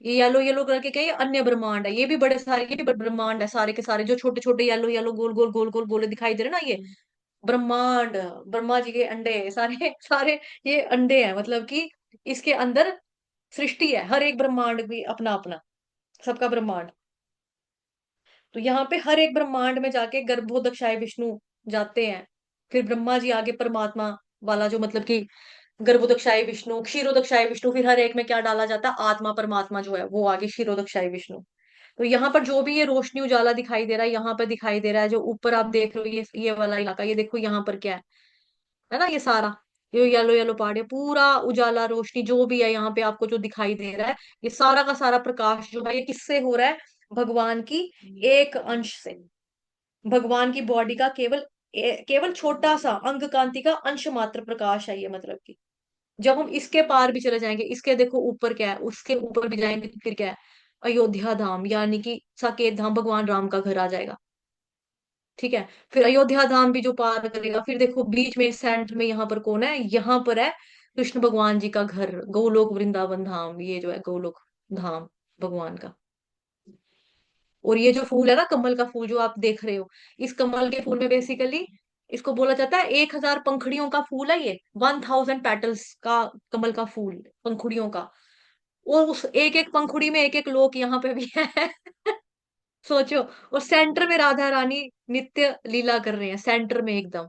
ये येलो येलो कलर के क्या है, ये अन्य ब्रह्मांड है, ये भी बड़े सारे, ये भी ब्रह्मांड है सारे के सारे, जो छोटे छोटे येलो येलो गोल गोल गोल गोल गोले दिखाई दे रहे ना, ये ब्रह्मांड, ब्रह्मा जी के अंडे सारे सारे, ये अंडे हैं, मतलब कि इसके अंदर सृष्टि है, हर एक ब्रह्मांड भी अपना अपना, सबका ब्रह्मांड। तो यहाँ पे हर एक ब्रह्मांड में जाके गर्भोदकशाय विष्णु जाते हैं। फिर ब्रह्मा जी आगे परमात्मा वाला, जो मतलब कि गर्भोदकशाय विष्णु, क्षीरोदकशाय विष्णु, फिर हर एक में क्या डाला जाता है, आत्मा परमात्मा जो है वो आगे क्षीरोदकशाय विष्णु। तो यहाँ पर जो भी ये रोशनी उजाला दिखाई दे रहा है, यहाँ पर दिखाई दे रहा है, जो ऊपर आप देख रहे हो, ये वाला इलाका, ये देखो यहाँ पर क्या है ना, ये सारा, ये येलो येलो पहाड़ है, पूरा उजाला रोशनी जो भी है यहाँ पे आपको जो दिखाई दे रहा है, ये सारा का सारा प्रकाश जो है, ये किससे हो रहा है, भगवान की एक अंश से। भगवान की बॉडी का केवल केवल छोटा सा अंग कांति का अंश मात्र प्रकाश है ये, मतलब कि जब हम इसके पार भी चले जाएंगे, इसके देखो ऊपर क्या है, उसके ऊपर भी जाएंगे, तो फिर क्या है, अयोध्या धाम यानी कि साकेत धाम भगवान राम का घर आ जाएगा। ठीक है, फिर अयोध्या धाम भी जो पार करेगा, फिर देखो बीच में सेंटर में यहाँ पर कौन है, यहाँ पर है कृष्ण भगवान जी का घर, गोलोक वृंदावन धाम, ये जो है गोलोक धाम भगवान का। और ये जो फूल है ना, कमल का फूल जो आप देख रहे हो, इस कमल के फूल में बेसिकली इसको बोला जाता है 1000 पंखुड़ियों का फूल है ये, 1000 पेटल्स का कमल का फूल, पंखुड़ियों का। और उस एक एक पंखुड़ी में एक एक लोक यहाँ पे भी है। सोचो। और सेंटर में राधा रानी नित्य लीला कर रहे हैं, सेंटर में एकदम।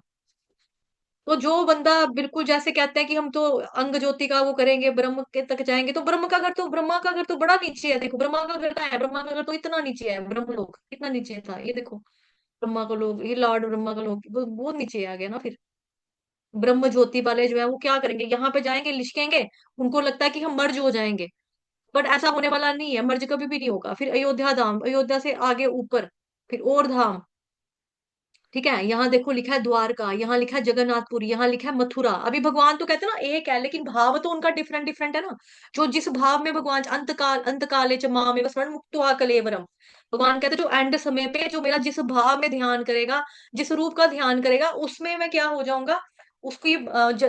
तो जो बंदा बिल्कुल जैसे कहते हैं कि हम तो अंग ज्योति का वो करेंगे, ब्रह्म के तक जाएंगे, तो ब्रह्मा का घर तो बड़ा नीचे है। देखो ब्रह्मा का घर कहाँ है, ब्रह्मा का घर तो इतना नीचे है, ब्रह्मलोक कितना नीचे था ये देखो। ब्रह्मा का लोग, ये लॉर्ड ब्रह्मा का लोग वो बहुत नीचे आ गया ना फिर। ब्रह्म ज्योति वाले जो है वो क्या करेंगे, यहाँ पे जाएंगे लिशकेंगे, उनको लगता है कि हम मर्ज हो जाएंगे। बट ऐसा होने वाला नहीं है, मर्ज कभी भी नहीं होगा। फिर अयोध्या धाम, अयोध्या से आगे ऊपर फिर और धाम। ठीक है, यहाँ देखो लिखा है द्वारका, यहाँ लिखा है जगन्नाथपुरी, यहाँ लिखा है मथुरा। अभी भगवान तो कहते हैं ना एक है, लेकिन भाव तो उनका डिफरेंट डिफरेंट है ना। जो जिस भाव में भगवान अंत काले च मामेव स्मरण मुक्त्वा कलेवरम, भगवान कहते हैं जो एंड समय पे जो मेरा जिस भाव में ध्यान करेगा, जिस रूप का ध्यान करेगा, उसमें मैं क्या हो जाऊंगा, उसकी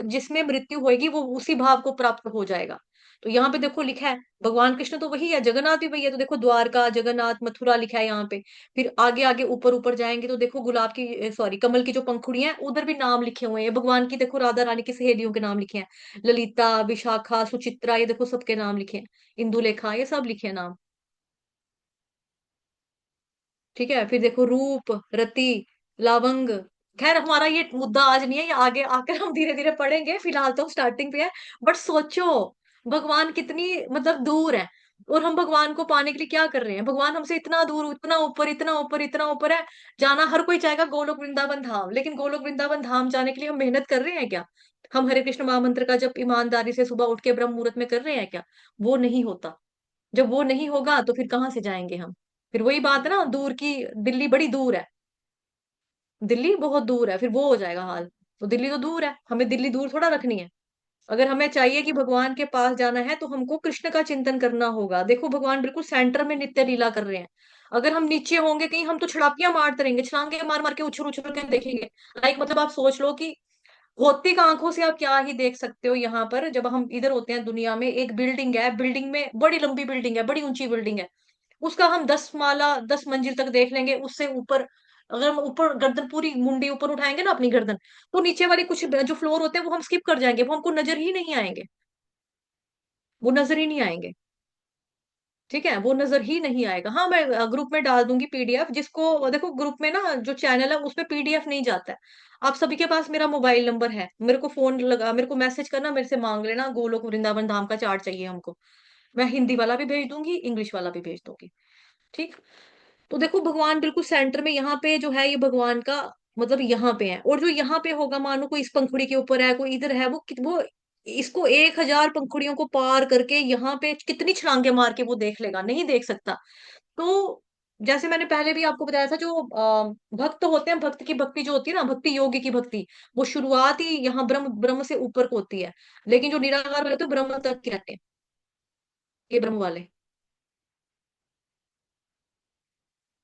जिसमें मृत्यु होगी वो उसी भाव को प्राप्त हो जाएगा। तो यहाँ पे देखो लिखा है भगवान कृष्ण तो वही है, जगन्नाथ भी वही है। तो देखो द्वारका, जगन्नाथ, मथुरा लिखा है यहाँ पे। फिर आगे आगे ऊपर ऊपर जाएंगे तो देखो गुलाब की सॉरी कमल की जो पंखुड़ी है उधर भी नाम लिखे हुए हैं भगवान की। देखो राधा रानी की सहेलियों के नाम लिखे हैं, ललिता, विशाखा, सुचित्रा, ये देखो सबके नाम लिखे हैं, इंदुलेखा, ये सब लिखे हैं नाम। ठीक है, फिर देखो रूप, रति, लावंग। खैर हमारा ये मुद्दा आज नहीं है, ये आगे आकर हम धीरे धीरे पढ़ेंगे, फिलहाल तो स्टार्टिंग पे है। बट सोचो भगवान कितनी मतलब दूर है, और हम भगवान को पाने के लिए क्या कर रहे हैं। भगवान हमसे इतना दूर, इतना ऊपर, इतना ऊपर, इतना ऊपर है। जाना हर कोई चाहेगा गोलोक वृंदावन धाम, लेकिन गोलोक वृंदावन धाम जाने के लिए हम मेहनत कर रहे हैं क्या। हम हरे कृष्ण महामंत्र का जब ईमानदारी से सुबह उठ के ब्रह्म मुहूर्त में कर रहे हैं क्या। वो नहीं होता। जब वो नहीं होगा तो फिर कहाँ से जाएंगे हम। फिर वही बात है ना, दूर की, दिल्ली बड़ी दूर है, दिल्ली बहुत दूर है, फिर वो हो जाएगा हाल। तो दिल्ली तो दूर है, हमें दिल्ली दूर थोड़ा रखनी है। अगर हमें चाहिए कि भगवान के पास जाना है तो हमको कृष्ण का चिंतन करना होगा। देखो भगवान बिल्कुल सेंटर में नित्य लीला कर रहे हैं। अगर हम नीचे होंगे कहीं, हम तो छड़ापियां मारते रहेंगे, छलांगे मार मार के उछल उछल के देखेंगे। लाइक मतलब आप सोच लो कि भौतिक आंखों से आप क्या ही देख सकते हो। यहाँ पर जब हम इधर होते हैं दुनिया में, एक बिल्डिंग है, बिल्डिंग में बड़ी लंबी बिल्डिंग है, बड़ी ऊंची बिल्डिंग है, उसका हम 10 माला 10 मंजिल तक देख लेंगे। उससे ऊपर अगर हम ऊपर गर्दन पूरी मुंडी ऊपर उठाएंगे ना अपनी गर्दन, तो नीचे वाले कुछ जो फ्लोर होते हैं वो हम स्किप कर जाएंगे, वो हमको नजर ही नहीं आएंगे, वो नजर ही नहीं आएंगे। ठीक है, वो नजर ही नहीं आएगा। हाँ मैं ग्रुप में डाल दूंगी पीडीएफ, जिसको देखो ग्रुप में ना जो चैनल है उसमें पीडीएफ नहीं जाता है। आप सभी के पास मेरा मोबाइल नंबर है, मेरे को फोन लगा, मेरे को मैसेज करना, मेरे से मांग लेना गोलोक वृंदावन धाम का चार्ट चाहिए हमको। मैं हिंदी वाला भी भेज दूंगी, इंग्लिश वाला भी भेज दूंगी। ठीक। तो देखो भगवान बिल्कुल सेंटर में, यहाँ पे जो है ये भगवान का मतलब यहाँ पे है। और जो यहाँ पे होगा, मानो कोई इस पंखुड़ी के ऊपर है, कोई इधर है, वो इसको 1000 पंखुड़ियों को पार करके यहाँ पे कितनी छलांगे मार के वो देख लेगा, नहीं देख सकता। तो जैसे मैंने पहले भी आपको बताया था, जो भक्त होते हैं, भक्त की भक्ति जो होती है ना, भक्ति योगी की भक्ति, वो शुरुआत ही यहाँ ब्रह्म ब्रह्म से ऊपर को होती है। लेकिन जो निराकार रहते हैं ब्रह्म तक के रहते हैं, ये ब्रह्म वाले।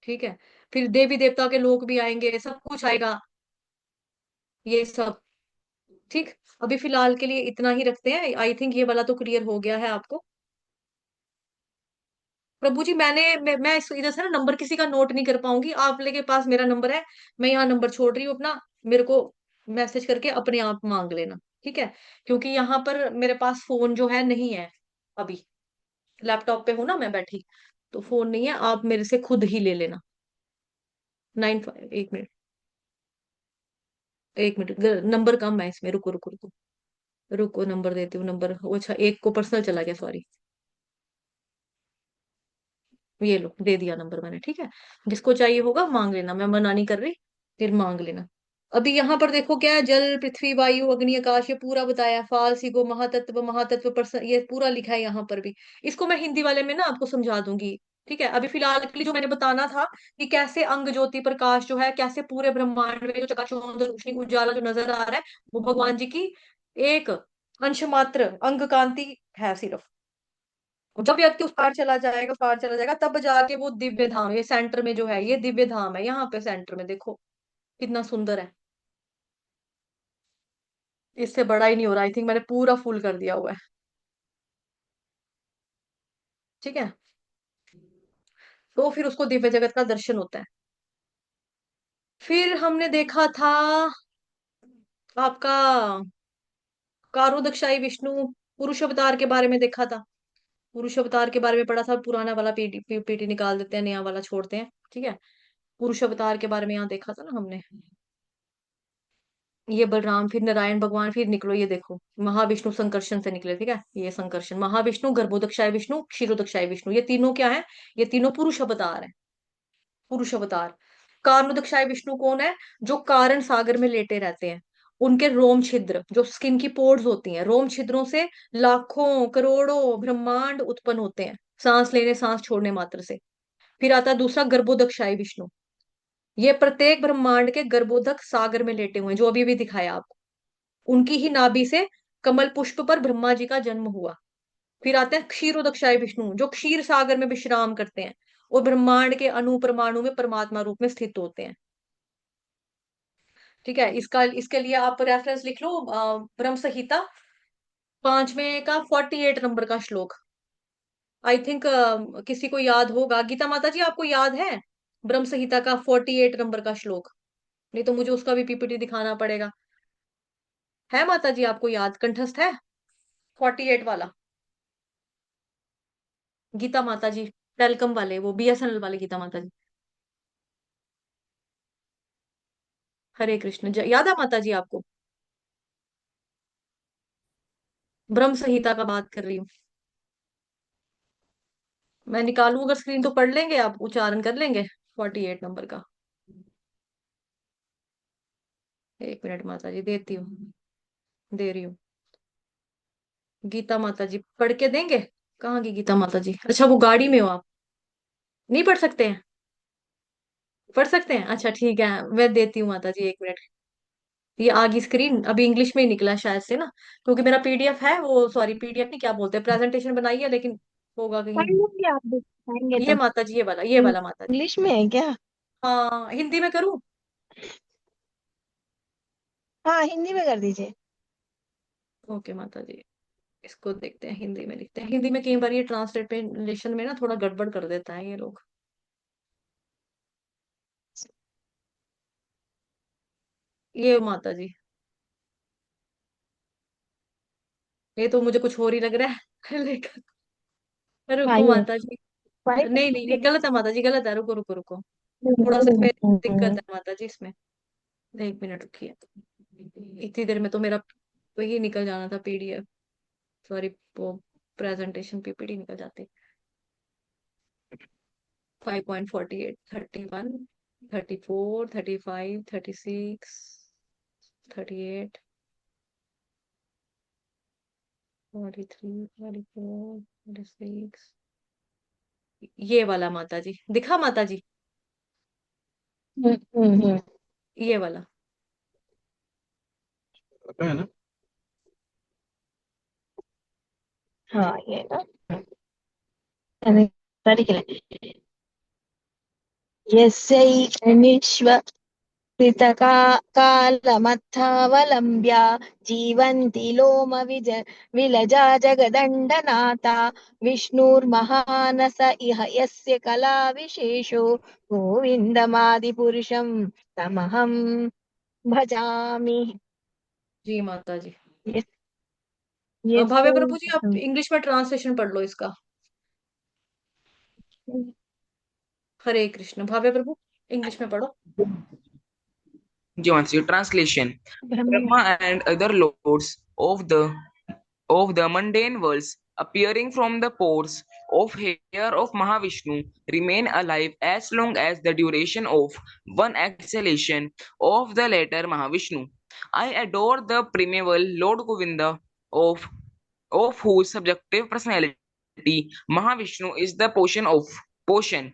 ठीक है, फिर देवी देवता के लोग भी आएंगे, सब कुछ आएगा ये सब। ठीक। अभी फिलहाल के लिए इतना ही रखते हैं, आई थिंक ये वाला तो क्लियर हो गया है आपको। प्रभु जी मैं इधर से ना नंबर किसी का नोट नहीं कर पाऊंगी, आप लेके पास मेरा नंबर है, मैं यहाँ नंबर छोड़ रही हूँ अपना, मेरे को मैसेज करके अपने आप मांग लेना। ठीक है, क्योंकि यहाँ पर मेरे पास फोन जो है नहीं है अभी, लैपटॉप पे हूं ना मैं बैठी, तो फोन नहीं है, आप मेरे से खुद ही ले लेना। 95, 1 मिनट, 1 मिनट, नंबर कम है इसमें, रुको रुको रुको, रुको नंबर देती हूँ, नंबर अच्छा एक को पर्सनल चला गया, सॉरी। ये लो दे दिया नंबर मैंने। ठीक है, जिसको चाहिए होगा मांग लेना, मैं मना नहीं कर रही, फिर मांग लेना। अभी यहाँ पर देखो क्या है, जल, पृथ्वी, वायु, अग्नि, आकाश, ये पूरा बताया, फाल, सिगो, महातत्व, महातत्व पर ये पूरा लिखा है यहाँ पर भी। इसको मैं हिंदी वाले में ना आपको समझा दूंगी। ठीक है, अभी फिलहाल के लिए जो मैंने बताना था कि कैसे अंग ज्योति प्रकाश जो है, कैसे पूरे ब्रह्मांड में जो चकाचौंध रोशनी उजाला जो नजर आ रहा है, वो भगवान जी की एक अंश मात्र अंग कांति है सिर्फ। जब व्यक्ति उस पार चला जाएगा तब जाके वो दिव्य धाम, ये सेंटर में जो है ये दिव्य धाम है, यहाँ पे सेंटर में देखो कितना सुंदर है। इससे बड़ा ही नहीं हो रहा, आई थिंक मैंने पूरा फुल कर दिया हुआ है। ठीक है, तो फिर उसको दिव्य जगत का दर्शन होता है। फिर हमने देखा था आपका कारोदक्षाई विष्णु, पुरुष अवतार के बारे में देखा था। पुरुष अवतार के बारे में पढ़ा था, पुराना वाला पीटी निकाल देते हैं, नया वाला छोड़ते हैं। ठीक है, पुरुष अवतार के बारे में यहाँ देखा था ना हमने। ये बलराम, फिर नारायण भगवान, फिर निकलो ये देखो महाविष्णु संकर्षण से निकले। ठीक है, ये संकर्षण, महाविष्णु, गर्भोदक्षाय विष्णु, क्षीरोदक्षाय विष्णु, ये तीनों क्या है? ये तीनों पुरुष अवतार है। पुरुष अवतार। कारणोदक्षाय विष्णु कौन है? जो कारण सागर में लेटे रहते हैं। उनके रोम छिद्र, जो स्किन की पोर्स होती हैं, रोम छिद्रों से लाखों करोड़ों ब्रह्मांड उत्पन्न होते हैं, सांस लेने सांस छोड़ने मात्र से। फिर आता है दूसरा गर्भोदक्षाय विष्णु। ये प्रत्येक ब्रह्मांड के गर्भोदक सागर में लेटे हुए हैं, जो अभी भी दिखाया आपको। उनकी ही नाभि से कमल पुष्प पर ब्रह्मा जी का जन्म हुआ। फिर आते हैं क्षीरोदक्षाय विष्णु, जो क्षीर सागर में विश्राम करते हैं और ब्रह्मांड के अणु परमाणु में परमात्मा रूप में स्थित होते हैं। ठीक है, इसका इसके लिए आप रेफरेंस लिख लो, ब्रह्म संहिता 5वें का 48 नंबर का श्लोक। आई थिंक किसी को याद होगा, गीता माता जी आपको याद है ब्रह्म संहिता का 48 नंबर का श्लोक? नहीं तो मुझे उसका भी पीपीटी दिखाना पड़ेगा। है माता जी आपको याद, कंठस्थ है 48 वाला? गीता माता जी, टेलकम वाले, वो बीएसएनएल वाले गीता माता जी। हरे कृष्ण, याद है माता जी आपको? ब्रह्म संहिता का बात कर रही हूँ मैं, निकालू अगर स्क्रीन तो पढ़ लेंगे आप, उच्चारण कर लेंगे 48 नंबर का? एक मिनट माता जी, देती हूँ, दे रही हूँ। गीता माता जी पढ़ के देंगे? कहाँ की गीता माता जी? अच्छा, वो गाड़ी में हो आप, नहीं पढ़ सकते हैं? पढ़ सकते हैं, अच्छा ठीक है, मैं देती हूँ माता जी, एक मिनट। ये आ गई स्क्रीन, अभी इंग्लिश में ही निकला है शायद से ना, क्योंकि मेरा पीडीएफ है वो, सॉरी पीडीएफ नहीं, क्या बोलते हैं, प्रेजेंटेशन बनाई है, लेकिन होगा कहीं। पढ़ लूंगी आप दिखाएंगे ये तो। माता जी, ये वाला माता जी। इंग्लिश में है क्या? हाँ, हिंदी में करूँ? हाँ, हिंदी में कर दीजिए। ओके माता जी, इसको देखते हैं, हिंदी में लिखते हैं। हिंदी में कई बार ये ट्रांसलेशन में ना थोड़ा गड़बड़ कर देता है ये लोग। ये माता जी, ये तो मुझे कुछ और ही लग रहा है लेकिन हाँ, रुको ये माता जी। फाइव। नहीं नहीं, ये गलत है माता जी, गलत है, रुको रुको रुको, थोड़ा सा इसमें दिक्कत है माता जी इसमें। एक मिनट रुकिए, इतनी देर में तो मेरा वही निकल जाना था पीडीएफ, सॉरी, वो प्रेजेंटेशन पीपीटी निकल जाती। 5.48, 31, 34, 35, 36, 38, 43, 44, 46, ये वाला माता जी दिखा माता जी, हम्म। ये वाला। है ना? हाँ, ये ना। मैंने स्टडी के लिए यस्यैनिश्व कृतका कालमत्थावलम्ब्य जीवन्ति विलजा जगदण्डनाथा विष्णुर्महानस इह यस्य कला विशेषो गोविन्दमादिपुरुषं तमहं भजामि। जी माता जी। ये ये भावे प्रभु जी, आप इंग्लिश में ट्रांसलेशन पढ़ लो इसका। हरे कृष्ण, भावे प्रभु इंग्लिश में पढ़ो। Geometry translation. Brahma Brahma and other lords of the mundane worlds appearing from the pores of hair of Mahavishnu remain alive as long as the duration of one exhalation of the latter Mahavishnu. I adore the primeval Lord Govinda of whose subjective personality Mahavishnu is the portion.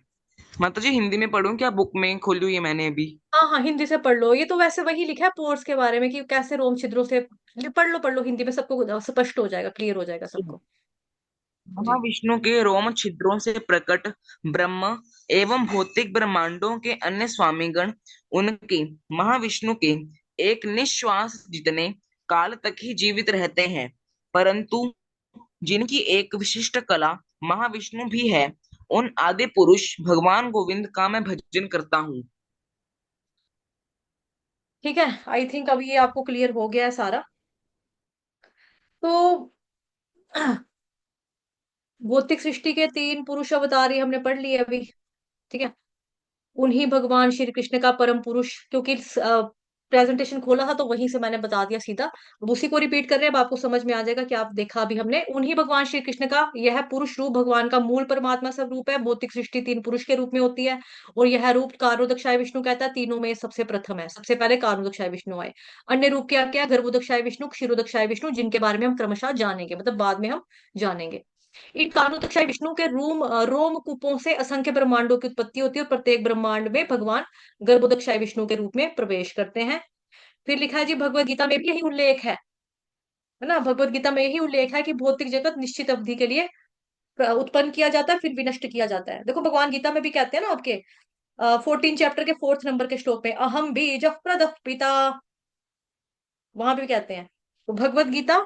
माता जी हिंदी में पढ़ूं क्या? बुक में खोली हुई है मैंने अभी। हाँ हाँ, हिंदी से पढ़ लो, ये तो वैसे वही लिखा है पोर्स के बारे में कि कैसे रोम छिद्रों से, पढ़ लो हिंदी में, सबको स्पष्ट हो जाएगा, क्लियर हो जाएगा सबको। महाविष्णु के रोम छिद्रों से प्रकट ब्रह्म एवं भौतिक ब्रह्मांडों के अन्य स्वामीगण उनके महाविष्णु के एक निश्वास जितने काल तक ही जीवित रहते हैं, परंतु जिनकी एक विशिष्ट कला महाविष्णु भी है, उन आदि पुरुष भगवान गोविंद का मैं भजन करता हूँ। ठीक है, आई थिंक अभी ये आपको क्लियर हो गया है सारा। तो भौतिक सृष्टि के 3 पुरुष अवतार ये हमने पढ़ लिए अभी। ठीक है, उन्हीं भगवान श्री कृष्ण का परम पुरुष, क्योंकि प्रेजेंटेशन खोला था तो वहीं से मैंने बता दिया सीधा, अब उसी को रिपीट कर रहे हैं। अब आपको समझ में आ जाएगा कि आप देखा अभी हमने, उन्हीं भगवान श्री कृष्ण का यह पुरुष रूप भगवान का मूल परमात्मा स्वरूप है। भौतिक सृष्टि 3 पुरुष के रूप में होती है, और यह रूप कारोदक्षाय विष्णु कहता है। तीनों में सबसे प्रथम है, सबसे पहले कारोदक्षाय विष्णु आए। अन्य रूप क्या क्या? गर्भोदक्षाय विष्णु, क्षीरोदक्षाय विष्णु, जिनके बारे में हम क्रमशः जानेंगे, मतलब बाद में हम जानेंगे। इन कारोदक्षाय विष्णु के रोम कूपों से असंख्य ब्रह्मांडों की उत्पत्ति होती है, और प्रत्येक ब्रह्मांड में भगवान गर्भोदक्षाय विष्णु के रूप में प्रवेश करते हैं। फिर लिखा है जी, भगवत गीता में भी यही उल्लेख है ना, भगवत गीता में यही उल्लेख है कि भौतिक जगत निश्चित अवधि के लिए उत्पन्न किया जाता है, फिर विनष्ट किया जाता है। देखो भगवान गीता में भी कहते हैं ना आपके 14 चैप्टर के 4th नंबर के श्लोक में, अहम बीज प्रदः पिता, वहां भी कहते हैं। तो भगवत गीता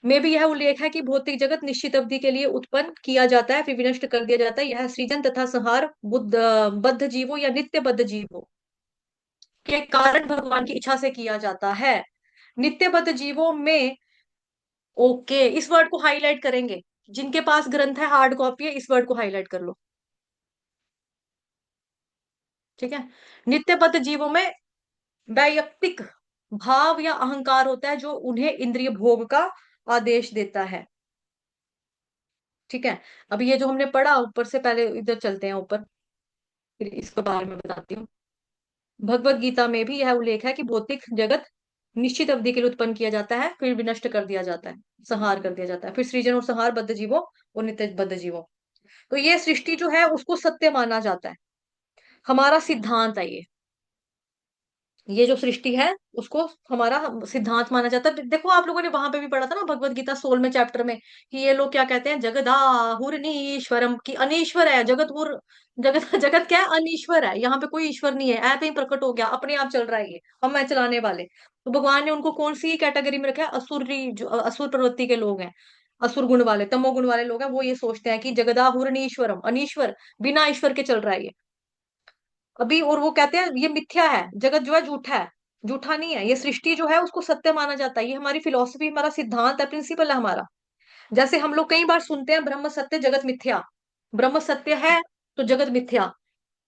में भी यह उल्लेख है कि भौतिक जगत निश्चित अवधि के लिए उत्पन्न किया जाता है, फिर विनष्ट कर दिया जाता है। यह सृजन तथा संहार बद्ध जीवों या नित्य बद्ध जीवों के कारण भगवान की इच्छा से किया जाता है। नित्य बद्ध जीवों में, ओके, इस वर्ड को हाईलाइट करेंगे। जिनके पास ग्रंथ है, हार्ड कॉपी है, इस वर्ड को हाईलाइट कर लो। ठीक है, नित्य बद्ध जीवों में वैयक्तिक भाव या अहंकार होता है, जो उन्हें इंद्रिय भोग का आदेश देता है। ठीक है, अभी ये जो हमने पढ़ा ऊपर से, पहले इधर चलते हैं ऊपर, फिर इसके बारे में बताती हूँ। भगवत गीता में भी यह उल्लेख है कि भौतिक जगत निश्चित अवधि के लिए उत्पन्न किया जाता है, फिर विनष्ट कर दिया जाता है, संहार कर दिया जाता है, फिर सृजन और संहार बद्ध जीवों और नित्य बद्ध जीवों। तो ये सृष्टि जो है उसको सत्य माना जाता है, हमारा सिद्धांत है ये जो सृष्टि है उसको हमारा सिद्धांत माना जाता है। देखो आप लोगों ने वहां पे भी पढ़ा था ना, भगवत गीता 16वें चैप्टर में, कि ये लोग क्या कहते हैं, जगदाहुरनीश्वरम, की अनीश्वर है जगतहुर। जगत जगत क्या है? अनीश्वर है, यहाँ पे कोई ईश्वर नहीं है, ऐसे ही प्रकट हो गया, अपने आप चल रहा है ये, हम है चलाने वाले। तो भगवान ने उनको कौन सी कैटेगरी में रखा है? असुरी, जो असुर प्रवृत्ति के लोग हैं, असुर गुण वाले, तमोगुण वाले लोग हैं, वो ये सोचते हैं कि जगदाहुरनीश्वरम, अनीश्वर, बिना ईश्वर के चल रहा है ये अभी। और वो कहते हैं ये मिथ्या है, जगत जो है झूठा है, झूठा नहीं है, ये सृष्टि जो है उसको सत्य माना जाता है। ये हमारी फिलॉसफी, हमारा सिद्धांत है, प्रिंसिपल है हमारा। जैसे हम लोग कई बार सुनते हैं, ब्रह्म सत्य जगत मिथ्या, ब्रह्म सत्य है तो जगत मिथ्या।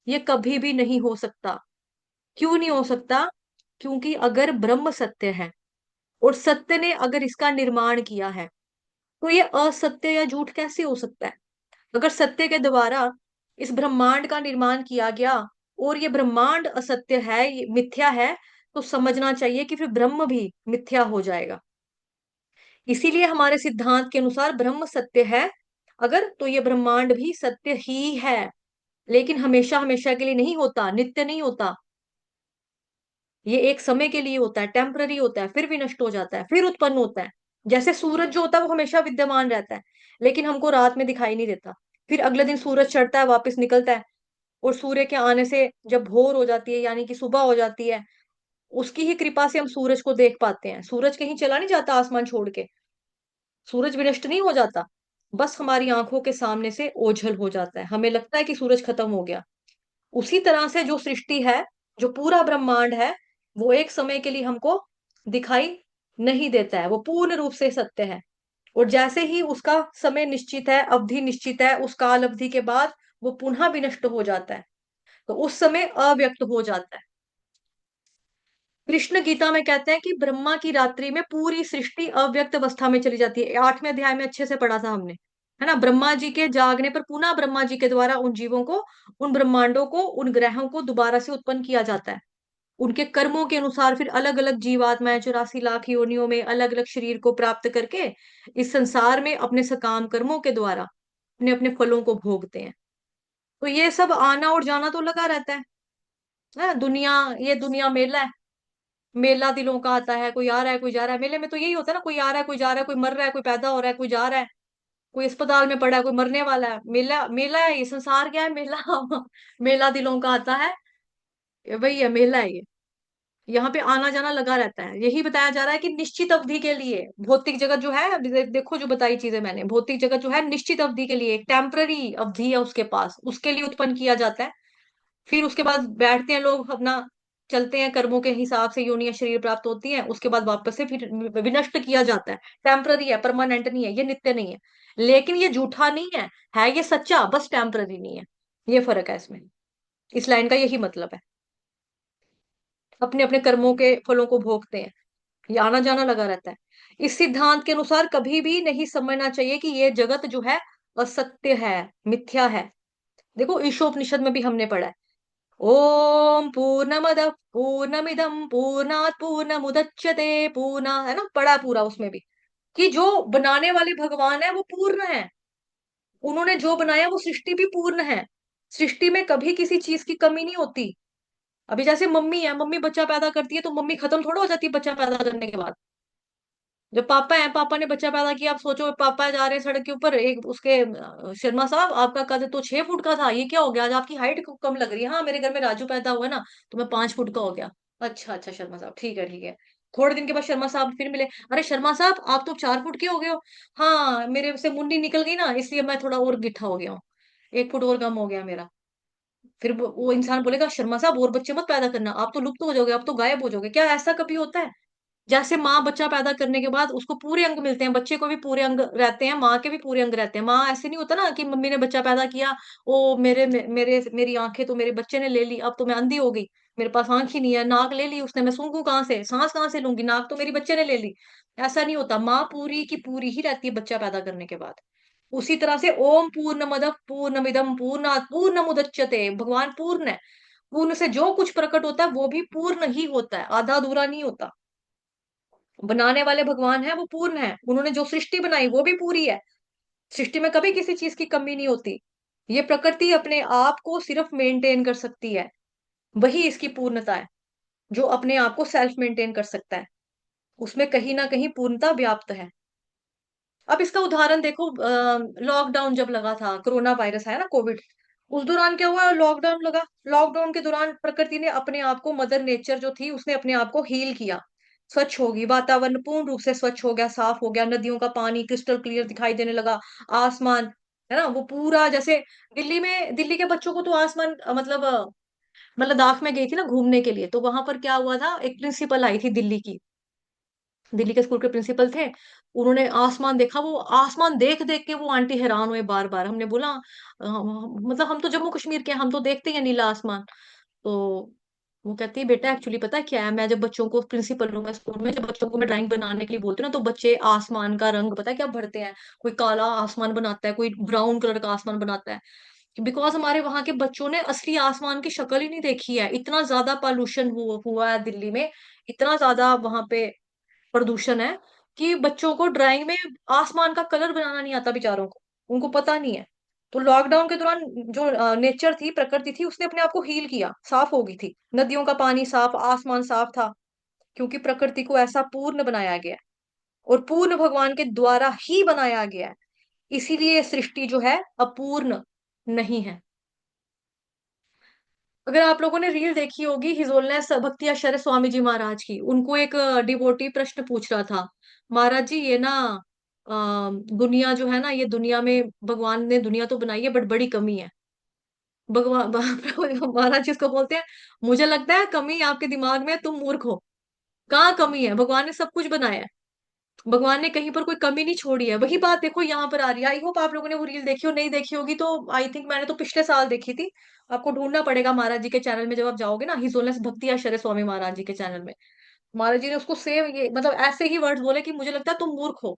ये कभी भी नहीं हो सकता। क्यों नहीं हो सकता? क्योंकि अगर ब्रह्म सत्य है और सत्य ने अगर इसका निर्माण किया है, तो ये असत्य या झूठ कैसे हो सकता है? अगर सत्य के द्वारा इस ब्रह्मांड का निर्माण किया गया और ये ब्रह्मांड असत्य है, ये मिथ्या है, तो समझना चाहिए कि फिर ब्रह्म भी मिथ्या हो जाएगा। इसीलिए हमारे सिद्धांत के अनुसार ब्रह्म सत्य है अगर, तो ये ब्रह्मांड भी सत्य ही है, लेकिन हमेशा हमेशा के लिए नहीं होता, नित्य नहीं होता। ये एक समय के लिए होता है, टेम्पररी होता है, फिर भी नष्ट हो जाता है, फिर उत्पन्न होता है। जैसे सूरज जो होता है वो हमेशा विद्यमान रहता है, लेकिन हमको रात में दिखाई नहीं देता, फिर अगले दिन सूरज चढ़ता है, वापस निकलता है। और सूर्य के आने से जब भोर हो जाती है, यानी कि सुबह हो जाती है, उसकी ही कृपा से हम सूरज को देख पाते हैं। सूरज कहीं चला नहीं जाता आसमान छोड़ के, सूरज विनष्ट नहीं हो जाता, बस हमारी आंखों के सामने से ओझल हो जाता है, हमें लगता है कि सूरज खत्म हो गया। उसी तरह से जो सृष्टि है, जो पूरा ब्रह्मांड है, वो एक समय के लिए हमको दिखाई नहीं देता है, वो पूर्ण रूप से सत्य है। और जैसे ही उसका समय निश्चित है, अवधि निश्चित है, उस काल अवधि के बाद वो पुनः विनष्ट हो जाता है, तो उस समय अव्यक्त हो जाता है। कृष्ण गीता में कहते हैं कि ब्रह्मा की रात्रि में पूरी सृष्टि अव्यक्त अवस्था में चली जाती है। 8वें अध्याय में अच्छे से पढ़ा था हमने, है ना। ब्रह्मा जी के जागने पर पुनः ब्रह्मा जी के द्वारा उन जीवों को, उन ब्रह्मांडों को, उन ग्रहों को दोबारा से उत्पन्न किया जाता है। उनके कर्मों के अनुसार फिर अलग अलग जीवात्माएं 84 लाख योनियों में अलग अलग शरीर को प्राप्त करके इस संसार में अपने सकाम कर्मों के द्वारा अपने अपने फलों को भोगते हैं। तो ये सब आना और जाना तो लगा रहता है दुनिया, ये दुनिया मेला है, मेला दिलों का आता है, कोई आ रहा है कोई जा रहा है। मेले में तो यही होता है ना, कोई आ रहा है कोई जा रहा है, कोई मर रहा है कोई पैदा हो रहा है कोई जा रहा है। कोई अस्पताल में पड़ा है, कोई मरने वाला है, मेला मेला है ये संसार, क्या है मेला मेला दिलों का आता है, ये वही है, मेला है ये। यहाँ पे आना जाना लगा रहता है। यही बताया जा रहा है कि निश्चित अवधि के लिए भौतिक जगत जो है, अभी देखो जो बताई चीजें मैंने, भौतिक जगत जो है निश्चित अवधि के लिए, एक टेम्पररी अवधि है उसके पास, उसके लिए उत्पन्न किया जाता है। फिर उसके बाद बैठते हैं लोग अपना, चलते हैं कर्मों के हिसाब से, योनियां शरीर प्राप्त होती हैं, उसके बाद वापस से फिर विनष्ट किया जाता है। टेम्पररी है, परमानेंट नहीं है, ये नित्य नहीं है। लेकिन ये झूठा नहीं है ये सच्चा, बस टेम्पररी नहीं है। ये फर्क है इसमें, इस लाइन का यही मतलब है। अपने अपने कर्मों के फलों को भोगते हैं, ये आना जाना लगा रहता है। इस सिद्धांत के अनुसार कभी भी नहीं समझना चाहिए कि ये जगत जो है असत्य है, मिथ्या है। देखो ईशोपनिषद में भी हमने पढ़ा है, ओम पूर्णमद पूर्णमिदम पूर्णात पूर्णमुदच्यते पूर्णा, है ना, पढ़ा पूरा उसमें भी, कि जो बनाने वाले भगवान है वो पूर्ण है। उन्होंने जो बनाया वो सृष्टि भी पूर्ण है। सृष्टि में कभी किसी चीज की कमी नहीं होती। अभी जैसे मम्मी है, मम्मी बच्चा पैदा करती है तो मम्मी खत्म थोड़ा हो जाती है बच्चा पैदा करने के बाद। जब पापा है, पापा ने बच्चा पैदा किया, आप सोचो पापा जा रहे हैं सड़क के ऊपर, एक उसके शर्मा साहब आपका कद तो 6 फुट का था, ये क्या हो गया आज आपकी हाइट कम लग रही है? हाँ मेरे घर में राजू पैदा हुआ है ना, तो मैं 5 फुट का हो गया। अच्छा अच्छा शर्मा साहब, ठीक है ठीक है। थोड़े दिन के बाद शर्मा साहब फिर मिले, अरे शर्मा साहब आप तो 4 फुट के हो गए हो। हाँ मेरे से मुंडी निकल गई ना, इसलिए मैं थोड़ा और गिट्ठा हो गया हूँ, 1 फुट और कम हो गया मेरा। फिर वो इंसान बोलेगा शर्मा साहब और बच्चे मत पैदा करना, आप तो लुप्त हो जाओगे, आप तो गायब हो जाओगे। क्या ऐसा कभी होता है? जैसे माँ बच्चा पैदा करने के बाद उसको पूरे अंग मिलते हैं, बच्चे को भी पूरे अंग रहते हैं, माँ के भी पूरे अंग रहते हैं। माँ ऐसे नहीं होता ना कि मम्मी ने बच्चा पैदा किया, ओ मेरी आंखें तो मेरे बच्चे ने ले ली, अब तो मैं अंधी हो गई, मेरे पास आंख ही नहीं है, नाक ले ली उसने, मैं सूंघू कहाँ से, सांस कहाँ से लूंगी, नाक तो मेरी बच्चे ने ले ली। ऐसा नहीं होता, माँ पूरी की पूरी ही रहती है बच्चा पैदा करने के बाद। उसी तरह से ओम पूर्णमद पूर्णमिदम पूर्णात पूर्णमुदच्यते, भगवान पूर्ण है। पूर्ण से जो कुछ प्रकट होता है वो भी पूर्ण ही होता है, आधा अधूरा नहीं होता। बनाने वाले भगवान है वो पूर्ण है, उन्होंने जो सृष्टि बनाई वो भी पूरी है। सृष्टि में कभी किसी चीज की कमी नहीं होती। ये प्रकृति अपने आप को सिर्फ मेंटेन कर सकती है, वही इसकी पूर्णता है। जो अपने आप को सेल्फ मेंटेन कर सकता है, उसमें कहीं ना कहीं पूर्णता व्याप्त है। अब इसका उदाहरण देखो, लॉकडाउन जब लगा था, कोरोना वायरस है ना, कोविड, उस दौरान क्या हुआ, लॉकडाउन लगा। लॉकडाउन के दौरान प्रकृति ने अपने आप को, मदर नेचर जो थी उसने अपने आप को हील किया, स्वच्छ होगी, वातावरण पूर्ण रूप से स्वच्छ हो गया, साफ हो गया, नदियों का पानी क्रिस्टल क्लियर दिखाई देने लगा। आसमान, है ना, वो पूरा जैसे दिल्ली में, दिल्ली के बच्चों को तो आसमान मतलब मैं लद्दाख में गई थी ना घूमने के लिए, तो वहां पर क्या हुआ था, एक प्रिंसिपल आई थी दिल्ली की, दिल्ली के स्कूल के प्रिंसिपल थे। उन्होंने आसमान देखा, वो आसमान देख देख के वो आंटी हैरान हुए बार बार। हमने बोला मतलब हम तो जम्मू कश्मीर के हैं, हम तो देखते हैं नीला आसमान। तो वो कहती है बेटा एक्चुअली पता है क्या है, मैं जब बच्चों को, प्रिंसिपल हूँ मैं स्कूल में, जब बच्चों को मैं ड्राइंग बनाने के लिए बोलती हूँ ना, तो बच्चे आसमान का रंग पता है क्या भरते हैं, कोई काला आसमान बनाता है, कोई ब्राउन कलर का आसमान बनाता है। बिकॉज हमारे वहां के बच्चों ने असली आसमान की शक्ल ही नहीं देखी है, इतना ज्यादा पॉल्यूशन हुआ है दिल्ली में, इतना ज्यादा वहां पे प्रदूषण है कि बच्चों को ड्राइंग में आसमान का कलर बनाना नहीं आता बेचारों को, उनको पता नहीं है। तो लॉकडाउन के दौरान जो नेचर थी, प्रकृति थी, उसने अपने आप को हील किया, साफ हो गई थी, नदियों का पानी साफ, आसमान साफ था, क्योंकि प्रकृति को ऐसा पूर्ण बनाया गया है, और पूर्ण भगवान के द्वारा ही बनाया गया है। इसीलिए सृष्टि जो है अपूर्ण नहीं है। अगर आप लोगों ने रील देखी होगी हिजोलनेस भक्ति आचार्य स्वामी जी महाराज की, उनको एक डिवोटी प्रश्न पूछ रहा था, महाराज जी ये ना दुनिया जो है ना, ये दुनिया में भगवान ने दुनिया तो बनाई है बट बड़ी कमी है। भगवान महाराज जी उसको बोलते हैं, मुझे लगता है कमी आपके दिमाग में है, तुम मूर्ख हो। कहाँ कमी है, भगवान ने सब कुछ बनाया है, भगवान ने कहीं पर कोई कमी नहीं छोड़ी है। वही बात देखो यहाँ पर आ रही है। आई होप आप लोगों ने वो रील देखी हो, नहीं देखी होगी तो आई थिंक मैंने तो पिछले साल देखी थी। आपको ढूंढना पड़ेगा महाराज जी के चैनल में, जब आप जाओगे ना हिज होलिनेस भक्ति आचार्य स्वामी महाराज जी के चैनल में, महाराज जी ने उसको सेम ये मतलब ऐसे ही वर्ड्स बोले कि मुझे लगता है तुम मूर्ख हो,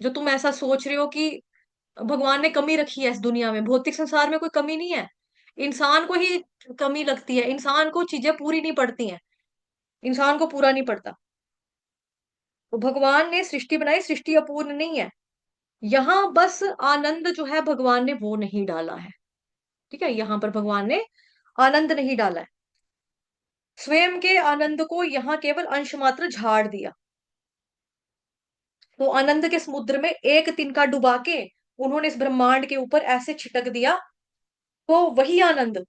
जो तुम ऐसा सोच रहे हो कि भगवान ने कमी रखी है इस दुनिया में। भौतिक संसार में कोई कमी नहीं है, इंसान को ही कमी लगती है, इंसान को चीजें पूरी नहीं पड़ती हैं, इंसान को पूरा नहीं पड़ता। तो भगवान ने सृष्टि बनाई, सृष्टि अपूर्ण नहीं है। यहाँ बस आनंद जो है भगवान ने वो नहीं डाला है, ठीक है, यहाँ पर भगवान ने आनंद नहीं डाला है, स्वयं के आनंद को यहाँ केवल अंश मात्र झाड़ दिया। तो आनंद के समुद्र में एक तिनका डुबा के उन्होंने इस ब्रह्मांड के ऊपर ऐसे छिटक दिया, तो वही आनंद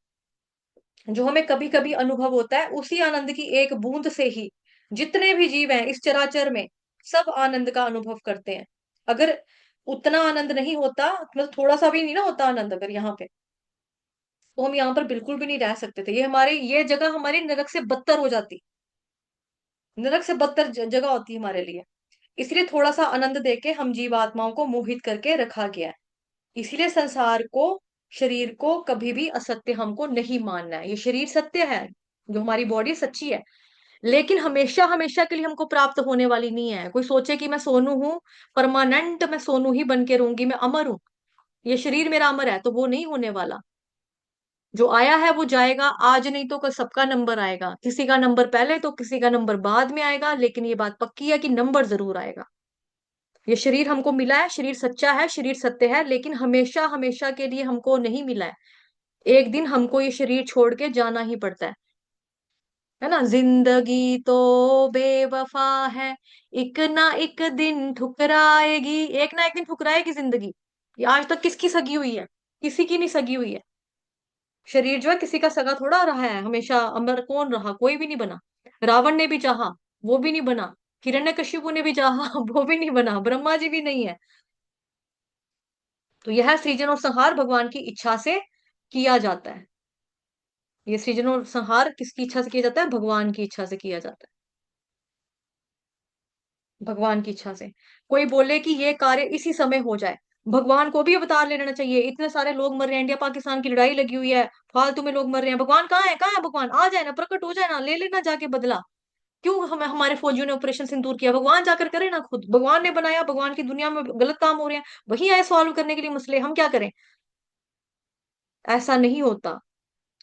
जो हमें कभी कभी अनुभव होता है, उसी आनंद की एक बूंद से ही जितने भी जीव हैं इस चराचर में, सब आनंद का अनुभव करते हैं। अगर उतना आनंद नहीं होता, मतलब थोड़ा सा भी नहीं ना होता आनंद अगर यहाँ पे, तो हम यहाँ पर बिल्कुल भी नहीं रह सकते थे। ये जगह हमारी नरक से बदतर हो जाती, नरक से बदतर जगह होती है हमारे लिए। इसलिए थोड़ा सा आनंद देके हम जीवात्माओं को मोहित करके रखा गया है। इसीलिए संसार को, शरीर को कभी भी असत्य हमको नहीं मानना है। ये शरीर सत्य है, जो हमारी बॉडी सच्ची है, लेकिन हमेशा हमेशा के लिए हमको प्राप्त होने वाली नहीं है। कोई सोचे कि मैं सोनू हूं, परमानेंट मैं सोनू ही बन के रहूंगी, मैं अमर हूं, ये शरीर मेरा अमर है, तो वो नहीं होने वाला। जो आया है वो जाएगा, आज नहीं तो कल सबका नंबर आएगा, किसी का नंबर पहले तो किसी का नंबर बाद में आएगा, लेकिन ये बात पक्की है कि नंबर जरूर आएगा। ये शरीर हमको मिला है, शरीर सच्चा है, शरीर सत्य है, लेकिन हमेशा हमेशा के लिए हमको नहीं मिला है। एक दिन हमको ये शरीर छोड़ के जाना ही पड़ता है ना। जिंदगी तो बेवफा है, एक ना एक दिन ठुकराएगी, एक ना एक दिन ठुकराएगी जिंदगी। ये आज तक किसकी सगी हुई है? किसी की नहीं सगी हुई है। शरीर जो है किसी का सगा थोड़ा रहा है हमेशा। अमर कौन रहा? कोई भी नहीं बना। रावण ने भी चाहा, वो भी नहीं बना। हिरण्यकशिपु ने भी चाहा वो भी नहीं बना। ब्रह्मा जी भी नहीं है। तो यह सृजन और संहार भगवान की इच्छा से किया जाता है। ये सृजन और संहार किसकी इच्छा से किया जाता है? भगवान की इच्छा से किया जाता है, भगवान की इच्छा से। कोई बोले कि ये कार्य इसी समय हो जाए, भगवान को भी अवतार ले लेना चाहिए। इतने सारे लोग मर रहे हैं, इंडिया पाकिस्तान की लड़ाई लगी हुई है, फालतू में लोग मर रहे हैं, भगवान कहाँ है? कहाँ है भगवान? आ जाए ना, प्रकट हो जाए ना, ले लेना जाके बदला। क्यों हमें हमारे फौजियों ने ऑपरेशन सिंदूर किया? भगवान जाकर करे ना खुद। भगवान ने बनाया, भगवान की दुनिया में गलत काम हो रहे हैं, वही आए सॉल्व करने के लिए मसले, हम क्या करें? ऐसा नहीं होता।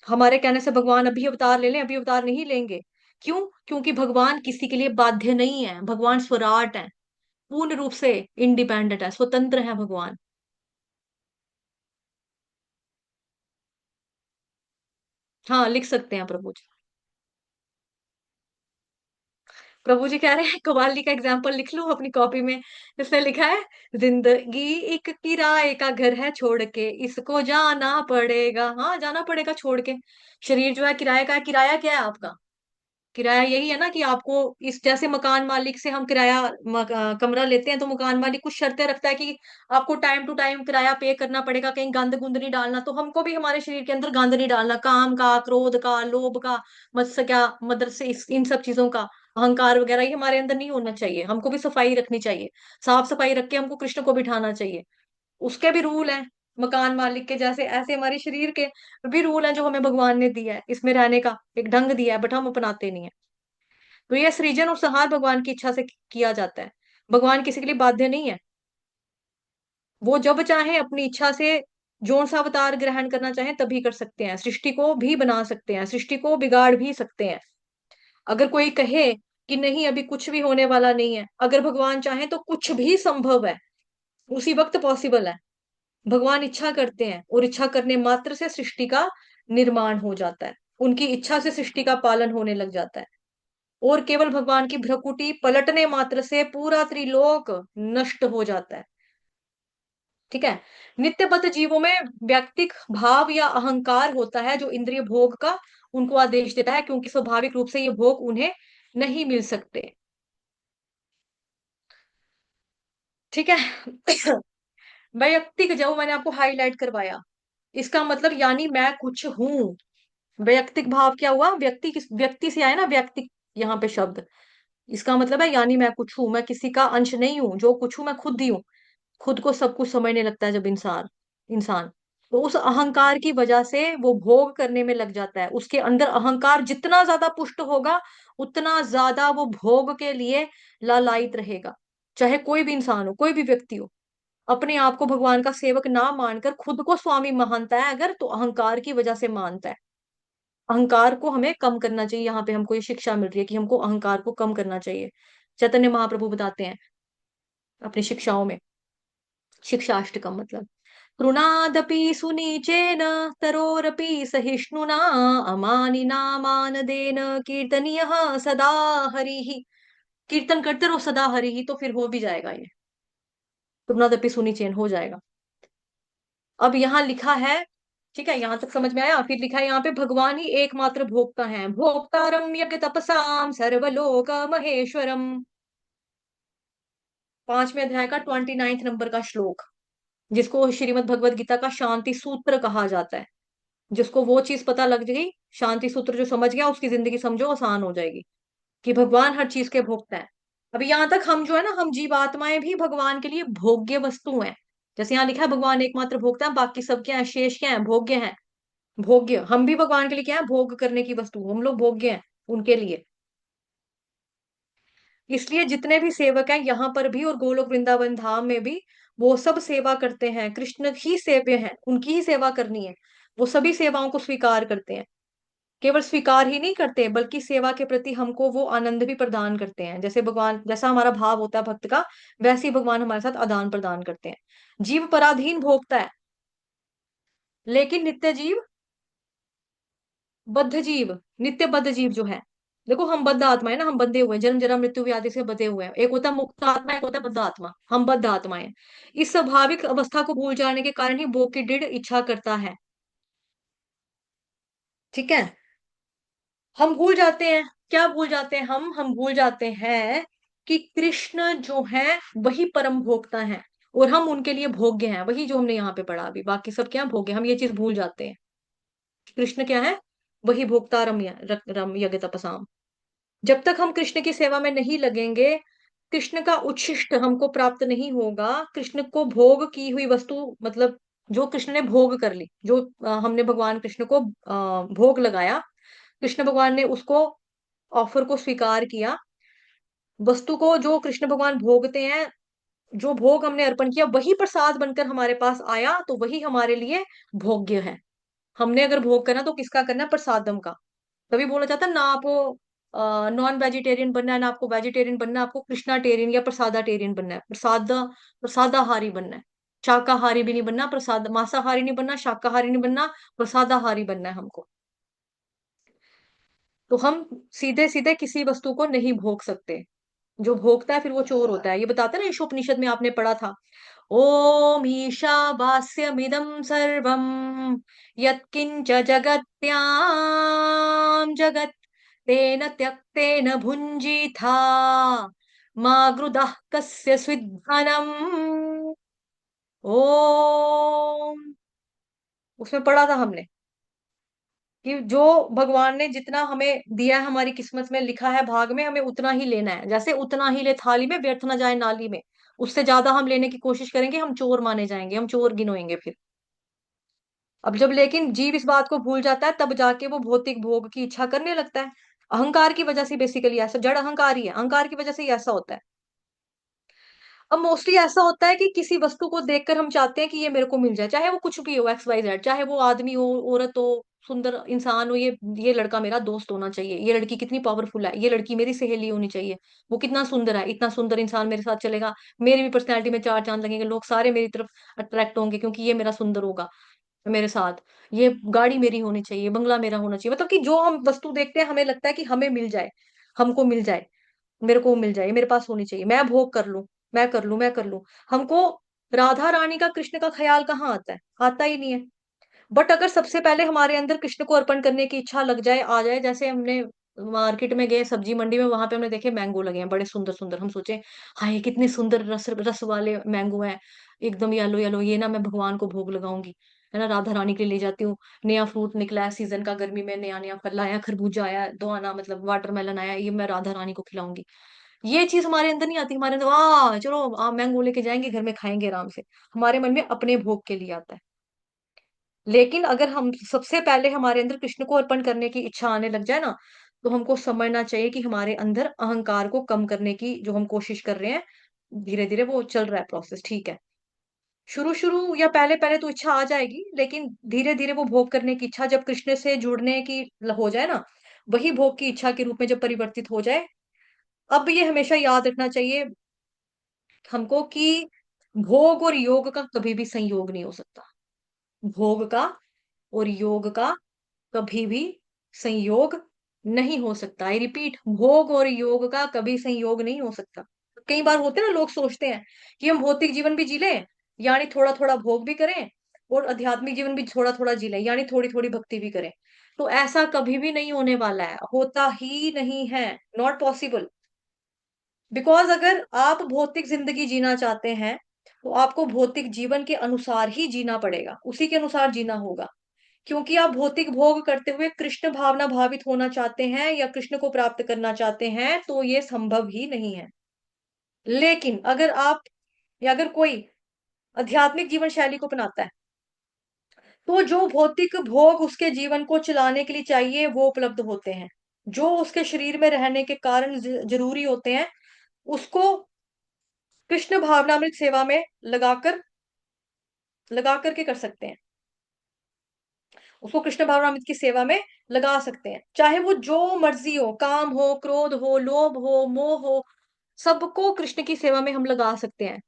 हमारे कहने से भगवान अभी अवतार ले लें, अभी अवतार नहीं लेंगे। क्यों? क्योंकि भगवान किसी के लिए बाध्य नहीं है। भगवान स्वराट है, पूर्ण रूप से इंडिपेंडेंट है, स्वतंत्र है भगवान। हाँ, लिख सकते हैं प्रभु जी। प्रभु जी कह रहे हैं कव्वाली का एग्जाम्पल लिख लूं अपनी कॉपी में। इसमें लिखा है, जिंदगी एक किराए का घर है, छोड़ के इसको जाना पड़ेगा। हाँ, जाना पड़ेगा छोड़ के। शरीर जो है किराए का है। किराया क्या है आपका? किराया यही है ना कि आपको, इस जैसे मकान मालिक से हम किराया कमरा लेते हैं, तो मकान मालिक कुछ शर्तें रखता है कि आपको टाइम टू टाइम किराया पे करना पड़ेगा, कहीं गंद गुंद नहीं डालना। तो हमको भी हमारे शरीर के अंदर गंद नहीं डालना, काम का, क्रोध का, लोभ का, मत्स्य क्या, मदर से इन सब चीजों का, अहंकार वगैरह, ये हमारे अंदर नहीं होना चाहिए। हमको भी सफाई रखनी चाहिए, साफ सफाई रख के हमको कृष्ण को बिठाना चाहिए। उसके भी रूल हैं मकान मालिक के, जैसे ऐसे हमारे शरीर के भी रूल हैं जो हमें भगवान ने दिया है, इसमें रहने का एक ढंग दिया है, बट हम अपनाते नहीं है। तो यह सृजन और संहार भगवान की इच्छा से किया जाता है। भगवान किसी के लिए बाध्य नहीं है। वो जब चाहे अपनी इच्छा से जोन सा अवतार ग्रहण करना चाहे तभी कर सकते हैं। सृष्टि को भी बना सकते हैं, सृष्टि को बिगाड़ भी सकते हैं। अगर कोई कहे कि नहीं अभी कुछ भी होने वाला नहीं है, अगर भगवान चाहे तो कुछ भी संभव है, उसी वक्त पॉसिबल है। भगवान इच्छा करते हैं और इच्छा करने मात्र से सृष्टि का निर्माण हो जाता है। उनकी इच्छा से सृष्टि का पालन होने लग जाता है। और केवल भगवान की भ्रकुटी पलटने मात्र से पूरा त्रिलोक नष्ट हो जाता है। ठीक है। नित्यबद्ध जीवों में व्यक्तिक भाव या अहंकार होता है, जो इंद्रिय भोग का उनको आदेश देता है, क्योंकि स्वाभाविक रूप से ये भोग उन्हें नहीं मिल सकते। ठीक है। वैयक्तिक जो मैंने आपको हाईलाइट करवाया, इसका मतलब यानी मैं कुछ हूं। वैयक्तिक भाव क्या हुआ? व्यक्ति, किस व्यक्ति से आया ना व्यक्ति यहाँ पे शब्द। इसका मतलब है यानी मैं कुछ हूं, मैं किसी का अंश नहीं हूं, जो कुछ हूं मैं खुद ही हूं। खुद को सब कुछ समझने लगता है जब इंसान इंसान तो उस अहंकार की वजह से वो भोग करने में लग जाता है। उसके अंदर अहंकार जितना ज्यादा पुष्ट होगा, उतना ज्यादा वो भोग के लिए लालायित रहेगा। चाहे कोई भी इंसान हो, कोई भी व्यक्ति हो, अपने आप को भगवान का सेवक ना मानकर खुद को स्वामी मानता है अगर, तो अहंकार की वजह से मानता है। अहंकार को हमें कम करना चाहिए। यहाँ पे हमको ये शिक्षा मिल रही है कि हमको अहंकार को कम करना चाहिए। चैतन्य महाप्रभु बताते हैं अपनी शिक्षाओं में, शिक्षाष्टकम मतलब, तृणादपि सुनीचेन तरोरपि सहिष्णुना अमानिना मानदेन कीर्तनीयः सदा हरिः। कीर्तन करते रहो सदा हरिः, तो फिर हो भी जाएगा ये। तुमनादपि सुनी चेन हो जाएगा। अब यहाँ लिखा है, ठीक है, यहां तक समझ में आया। फिर लिखा है यहाँ पे, भगवान ही एकमात्र भोक्ता है, भोक्तारम यज्ञ तपसाम सर्वलोक महेश्वरम। 5वें अध्याय का 29 नंबर का श्लोक, जिसको श्रीमद् भगवत गीता का शांति सूत्र कहा जाता है। जिसको वो चीज पता लग गई, शांति सूत्र जो समझ गया, उसकी जिंदगी समझो आसान हो जाएगी, कि भगवान हर चीज के भोक्ता है। अभी यहां तक हम जो है ना, हम जीवात्माएं भी भगवान के लिए भोग्य वस्तु हैं। जैसे यहाँ लिखा है भगवान एकमात्र भोक्ता है, बाकी सब क्या है, शेष क्या है, भोग्य है। भोग्य हम भी भगवान के लिए क्या है, भोग करने की वस्तु, हम लोग भोग्य हैं उनके लिए। इसलिए जितने भी सेवक हैं यहाँ पर भी और गोलोक वृंदावन धाम में भी, वो सब सेवा करते हैं, कृष्ण ही सेव्य हैं, उनकी ही सेवा करनी है। वो सभी सेवाओं को स्वीकार करते हैं। केवल स्वीकार ही नहीं करते, बल्कि सेवा के प्रति हमको वो आनंद भी प्रदान करते हैं। जैसे भगवान, जैसा हमारा भाव होता है भक्त का, वैसे ही भगवान हमारे साथ आदान प्रदान करते हैं। जीव पराधीन भोगता है, लेकिन नित्य जीव, बद्ध जीव, नित्य बद्ध जीव जो है, देखो हम बद्ध आत्मा है ना, हम बंधे हुए हैं, जन्म जन्म मृत्यु व्याधि से बंधे हुए हैं। एक होता है मुक्त आत्मा, एक होता है बद्ध आत्मा, हम बद्ध आत्मा है। इस स्वाभाविक अवस्था को भूल जाने के कारण ही भोग की दृढ़ इच्छा करता है। ठीक है, हम भूल जाते हैं, क्या भूल जाते हैं हम भूल जाते हैं कि कृष्ण जो है वही परम भोक्ता है, और हम उनके लिए भोग्य हैं। वही जो हमने यहाँ पे पढ़ा अभी, बाकी सब क्या भोग्य, हम ये चीज भूल जाते हैं। कृष्ण क्या है, वही भोक्ता रम यज्ञ तपसाम। जब तक हम कृष्ण की सेवा में नहीं लगेंगे, कृष्ण का उच्छिष्ट हमको प्राप्त नहीं होगा। कृष्ण को भोग की हुई वस्तु, मतलब जो कृष्ण ने भोग कर ली, जो हमने भगवान कृष्ण को भोग लगाया, कृष्ण भगवान ने उसको, ऑफर को स्वीकार किया, वस्तु को जो कृष्ण भगवान भोगते हैं, जो भोग हमने अर्पण किया वही प्रसाद बनकर हमारे पास आया, तो वही हमारे लिए भोग्य है। हमने अगर भोग करना तो किसका करना है, प्रसादम का। तभी बोला जाता है ना, आपको नॉन वेजिटेरियन बनना है, ना आपको वेजिटेरियन बनना है, आपको कृष्णाटेरियन या प्रसादाटेरियन बनना है, प्रसादाहारी बनना है। शाकाहारी भी नहीं बनना, प्रसाद मांसाहारी नहीं बनना, शाकाहारी नहीं बनना, प्रसादाहारी बनना है हमको। तो हम सीधे सीधे किसी वस्तु को नहीं भोग सकते। जो भोगता है फिर वो चोर होता है, ये बताते हैं ना, ईशोपनिषद में आपने पढ़ा था, ओम ईशावास्यमिदं सर्वं यत्किंच जगत्याम जगत् तेन त्यक्तेन भुञ्जीथा मा गृदः कस्य स्विद्धनम्। ओम, उसमें पढ़ा था हमने कि जो भगवान ने जितना हमें दिया है, हमारी किस्मत में लिखा है भाग में, हमें उतना ही लेना है। जैसे उतना ही ले थाली में, व्यर्थ ना जाए नाली में। उससे ज्यादा हम लेने की कोशिश करेंगे, हम चोर माने जाएंगे, हम चोर गिनोएंगे फिर। अब जब लेकिन जीव इस बात को भूल जाता है, तब जाके वो भौतिक भोग की इच्छा करने लगता है। अहंकार की वजह से, बेसिकली ऐसा जड़ अहंकार ही है, अहंकार की वजह से ही ऐसा होता है। अब मोस्टली ऐसा होता है कि किसी वस्तु को देखकर हम चाहते हैं कि ये मेरे को मिल जाए, चाहे वो कुछ भी हो, एक्स वाई जेड, चाहे वो आदमी हो, औरत हो, सुंदर इंसान हो, ये लड़का मेरा दोस्त होना चाहिए, ये लड़की कितनी पावरफुल है, ये लड़की मेरी सहेली होनी चाहिए, वो कितना सुंदर है, इतना सुंदर इंसान मेरे साथ चलेगा, मेरी भी पर्सनैलिटी में चार चांद लगेंगे, लोग सारे मेरी तरफ अट्रैक्ट होंगे क्योंकि ये मेरा सुंदर होगा मेरे साथ, ये गाड़ी मेरी होनी चाहिए, बंगला मेरा होना चाहिए। मतलब कि जो हम वस्तु देखते हैं, हमें लगता है कि हमें मिल जाए, हमको मिल जाए, मेरे को मिल जाए, मेरे पास होनी चाहिए, मैं भोग कर लूं, मैं कर लूं, मैं कर लूं। हमको राधा रानी का, कृष्ण का ख्याल कहाँ आता है, आता ही नहीं है। बट अगर सबसे पहले हमारे अंदर कृष्ण को अर्पण करने की इच्छा लग जाए, आ जाए, जैसे हमने मार्केट में गए, सब्जी मंडी में, वहां पे हमने देखे मैंगो लगे हैं बड़े सुंदर सुंदर, हम सोचे हाय कितने सुंदर रस रस वाले मैंगो हैं, एकदम येलो येलो, ये ना मैं भगवान को भोग लगाऊंगी, है ना, राधा रानी के लिए ले जाती हूँ। नया फ्रूट निकला है सीजन का, गर्मी में नया नया फल आया, खरबूजा आया, दो आना मतलब वाटरमेलन आया, ये मैं राधा रानी को खिलाऊंगी। ये चीज हमारे अंदर नहीं आती, हमारे अंदर चलो मैंगो लेके जाएंगे, घर में खाएंगे आराम से। हमारे मन में अपने भोग के लिए आता है। लेकिन अगर हम सबसे पहले हमारे अंदर कृष्ण को अर्पण करने की इच्छा आने लग जाए ना, तो हमको समझना चाहिए कि हमारे अंदर अहंकार को कम करने की जो हम कोशिश कर रहे हैं, धीरे धीरे वो चल रहा है प्रोसेस, ठीक है। शुरू शुरू या पहले पहले तो इच्छा आ जाएगी, लेकिन धीरे धीरे वो भोग करने की इच्छा जब कृष्ण से जुड़ने की हो जाए ना, वही भोग की इच्छा के रूप में जब परिवर्तित हो जाए। अब ये हमेशा याद रखना चाहिए हमको कि भोग और योग का कभी भी संयोग नहीं हो सकता। भोग का और योग का कभी भी संयोग नहीं हो सकता। आई रिपीट, भोग और योग का कभी संयोग नहीं हो सकता। कई बार होते हैं ना, लोग सोचते हैं कि हम भौतिक जीवन भी जी लें, यानी थोड़ा थोड़ा भोग भी करें, और आध्यात्मिक जीवन भी थोड़ा थोड़ा जी लें, यानी थोड़ी थोड़ी भक्ति भी करें। तो ऐसा कभी भी नहीं होने वाला है, होता ही नहीं है, नॉट पॉसिबल। बिकॉज अगर आप भौतिक जिंदगी जीना चाहते हैं तो आपको भौतिक जीवन के अनुसार ही जीना पड़ेगा, उसी के अनुसार जीना होगा। क्योंकि आप भौतिक भोग करते हुए कृष्ण भावना भावित होना चाहते हैं या कृष्ण को प्राप्त करना चाहते हैं तो ये संभव ही नहीं है। लेकिन अगर आप या अगर कोई आध्यात्मिक जीवन शैली को अपनाता है तो जो भौतिक भोग उसके जीवन को चलाने के लिए चाहिए वो उपलब्ध होते हैं, जो उसके शरीर में रहने के कारण जरूरी होते हैं, उसको कृष्ण भावनामृत सेवा में लगा करके कर सकते हैं। उसको कृष्ण भावनामृत की सेवा में लगा सकते हैं, चाहे वो जो मर्जी हो, काम हो, क्रोध हो, लोभ हो, मोह हो, सबको कृष्ण की सेवा में हम लगा सकते हैं।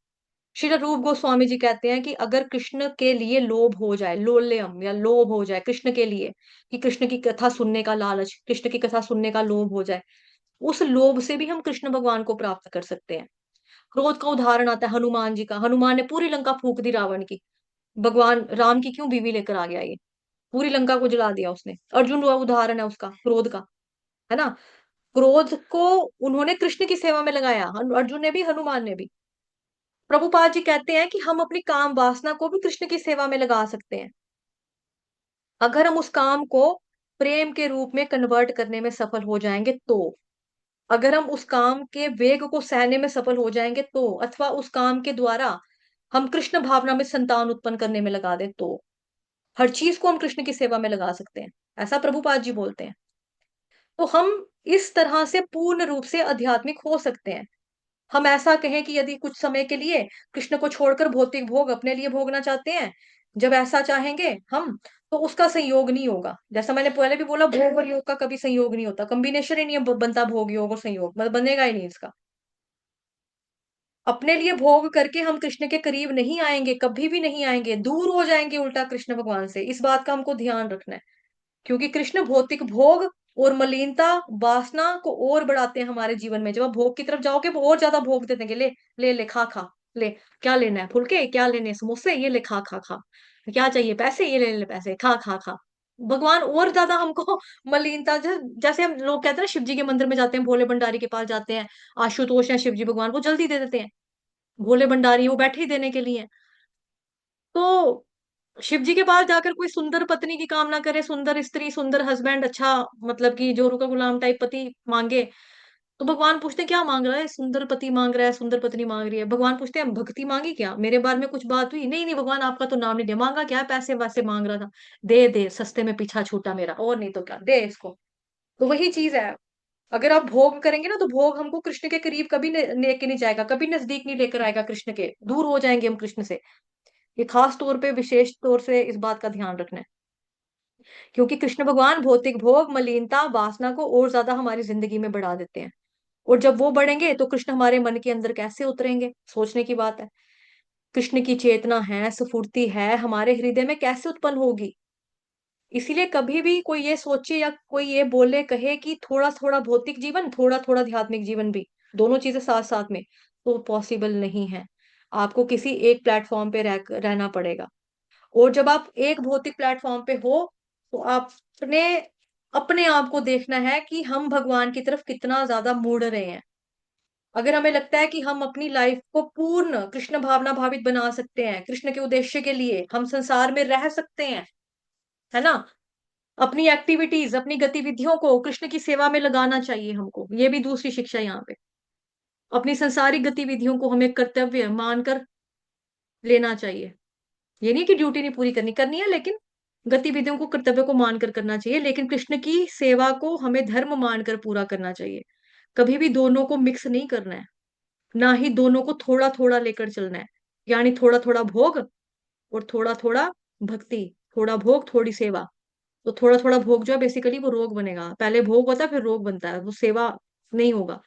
श्री रूप गोस्वामी जी कहते हैं कि अगर कृष्ण के लिए लोभ हो जाए, लोल्यम या लोभ हो जाए कृष्ण के लिए, कि कृष्ण की कथा सुनने का लालच, कृष्ण की कथा सुनने का लोभ हो जाए, उस लोभ से भी हम कृष्ण भगवान को प्राप्त कर सकते हैं। क्रोध का उदाहरण आता है हनुमान जी का। हनुमान ने पूरी लंका फूक दी रावण की, भगवान राम की क्यों बीवी लेकर आ गया ये, पूरी लंका को जला दिया उसने। अर्जुन हुआ उदाहरण है उसका, क्रोध का, है ना। क्रोध को उन्होंने कृष्ण की सेवा में लगाया, अर्जुन ने भी, हनुमान ने भी। प्रभुपाद जी कहते हैं कि हम अपनी काम वासना को भी कृष्ण की सेवा में लगा सकते हैं, अगर हम उस काम को प्रेम के रूप में कन्वर्ट करने में सफल हो जाएंगे तो। अगर हम उस काम के वेग को सहने में सफल हो जाएंगे तो, अथवा उस काम के द्वारा हम कृष्ण भावना में संतान उत्पन्न करने में लगा दें तो, हर चीज को हम कृष्ण की सेवा में लगा सकते हैं, ऐसा प्रभुपाद जी बोलते हैं। तो हम इस तरह से पूर्ण रूप से आध्यात्मिक हो सकते हैं। हम ऐसा कहें कि यदि कुछ समय के लिए कृष्ण को छोड़कर भौतिक भोग अपने लिए भोगना चाहते हैं, जब ऐसा चाहेंगे हम, तो उसका संयोग नहीं होगा। जैसा मैंने पहले भी बोला, भोग और योग का कभी संयोग नहीं होता, कॉम्बिनेशन ही नहीं बनता भोग योग और संयोग, मतलब बनेगा ही नहीं इसका। अपने लिए भोग करके हम कृष्ण के करीब नहीं आएंगे, कभी भी नहीं आएंगे, दूर हो जाएंगे उल्टा कृष्ण भगवान से। इस बात का हमको ध्यान रखना है, क्योंकि कृष्ण भौतिक भोग और मलिनता वासना को और बढ़ाते हैं हमारे जीवन में। जब आप भोग की तरफ जाओगे वो और ज्यादा भोग देते हैं, ले ले ले, खा खा ले, क्या लेना है, फुलके क्या लेने हैं, समोसे ये ले, खा खा खा, क्या चाहिए, पैसे ये ले ले, पैसे खा खा खा। भगवान और ज्यादा हमको मलिनता, जैसे हम लोग कहते हैं ना, शिव जी के मंदिर में जाते हैं, भोले भंडारी के पास जाते हैं, आशुतोष या शिव जी भगवान, वो जल्दी दे देते हैं। भोले भंडारी वो बैठे ही देने के लिए। तो शिव जी के पास जाकर कोई सुंदर पत्नी की कामना करे, सुंदर स्त्री, सुंदर हस्बैंड, अच्छा मतलब कि जोरू का गुलाम टाइप पति मांगे, तो भगवान पूछते हैं क्या मांग रहा है, सुंदर पति मांग रहा है, सुंदर पत्नी मांग रही है। भगवान पूछते हैं भक्ति मांगी क्या, मेरे बारे में कुछ बात हुई, नहीं नहीं भगवान आपका तो नाम नहीं दिया, मांगा क्या है, पैसे वैसे मांग रहा था, दे दे, सस्ते में पीछा छूटा मेरा, और नहीं तो क्या, दे इसको। तो वही चीज है, अगर आप भोग करेंगे ना तो भोग हमको कृष्ण के करीब कभी लेके नहीं जाएगा, कभी नजदीक नहीं लेकर आएगा कृष्ण के, दूर हो जाएंगे हम कृष्ण से। ये खास तौर पे, विशेष तौर से इस बात का ध्यान रखना है, क्योंकि कृष्ण भगवान भौतिक भोग, मलिनता, वासना को और ज्यादा हमारी जिंदगी में बढ़ा देते हैं। और जब वो बढ़ेंगे तो कृष्ण हमारे मन के अंदर कैसे उतरेंगे, सोचने की बात है। कृष्ण की चेतना है, स्फूर्ति है, हमारे हृदय में कैसे उत्पन्न होगी। इसीलिए कभी भी कोई ये सोचे या कोई ये बोले कहे कि थोड़ा थोड़ा भौतिक जीवन, थोड़ा थोड़ा आध्यात्मिक जीवन भी, दोनों चीजें साथ साथ में, तो पॉसिबल नहीं है। आपको किसी एक प्लेटफॉर्म पे रहना पड़ेगा। और जब आप एक भौतिक प्लेटफॉर्म पे हो तो आपने अपने आप को देखना है कि हम भगवान की तरफ कितना ज्यादा मुड़ रहे हैं। अगर हमें लगता है कि हम अपनी लाइफ को पूर्ण कृष्ण भावना भावित बना सकते हैं, कृष्ण के उद्देश्य के लिए हम संसार में रह सकते हैं, है ना, अपनी एक्टिविटीज, अपनी गतिविधियों को कृष्ण की सेवा में लगाना चाहिए हमको, ये भी दूसरी शिक्षा यहाँ पे। अपनी संसारिक गतिविधियों को हमें कर्तव्य मानकर लेना चाहिए। ये नहीं कि ड्यूटी नहीं पूरी करनी, करनी है, लेकिन गतिविधियों को कर्तव्य को मानकर करना चाहिए, लेकिन कृष्ण की सेवा को हमें धर्म मानकर पूरा करना चाहिए। कभी भी दोनों को मिक्स नहीं करना है, ना ही दोनों को थोड़ा थोड़ा लेकर चलना है, यानी थोड़ा थोड़ा भोग और थोड़ा थोड़ा भक्ति, थोड़ा भोग थोड़ी सेवा। तो थोड़ा थोड़ा भोग जो है बेसिकली वो रोग बनेगा, पहले भोग होता है फिर रोग बनता है, वो सेवा नहीं होगा।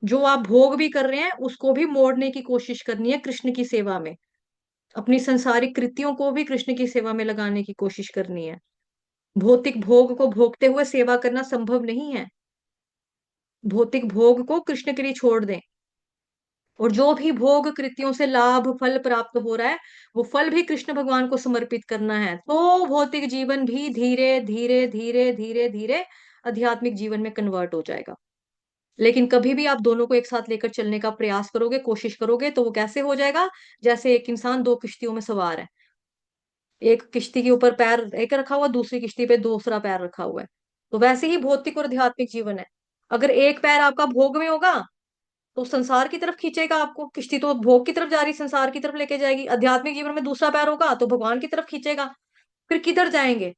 जो आप भोग भी कर रहे हैं उसको भी मोड़ने की कोशिश करनी है कृष्ण की सेवा में, अपनी संसारिक कृतियों को भी कृष्ण की सेवा में लगाने की कोशिश करनी है। भौतिक भोग को भोगते हुए सेवा करना संभव नहीं है, भौतिक भोग को कृष्ण के लिए छोड़ दें। और जो भी भोग कृत्यों से लाभ फल प्राप्त हो रहा है, वो फल भी कृष्ण भगवान को समर्पित करना है, तो भौतिक जीवन भी धीरे धीरे धीरे धीरे धीरे आध्यात्मिक जीवन में कन्वर्ट हो जाएगा। लेकिन कभी भी आप दोनों को एक साथ लेकर चलने का प्रयास करोगे, कोशिश करोगे, तो वो कैसे हो जाएगा? जैसे एक इंसान दो किश्तियों में सवार है, एक किश्ती के ऊपर पैर एक रखा हुआ, दूसरी किश्ती पे दूसरा पैर रखा हुआ है। तो वैसे ही भौतिक और आध्यात्मिक जीवन है। अगर एक पैर आपका भोग में होगा तो संसार की तरफ खींचेगा आपको, किश्ती तो भोग की तरफ जा रही, संसार की तरफ लेके जाएगी। आध्यात्मिक जीवन में दूसरा पैर होगा तो भगवान की तरफ खींचेगा। फिर किधर जाएंगे?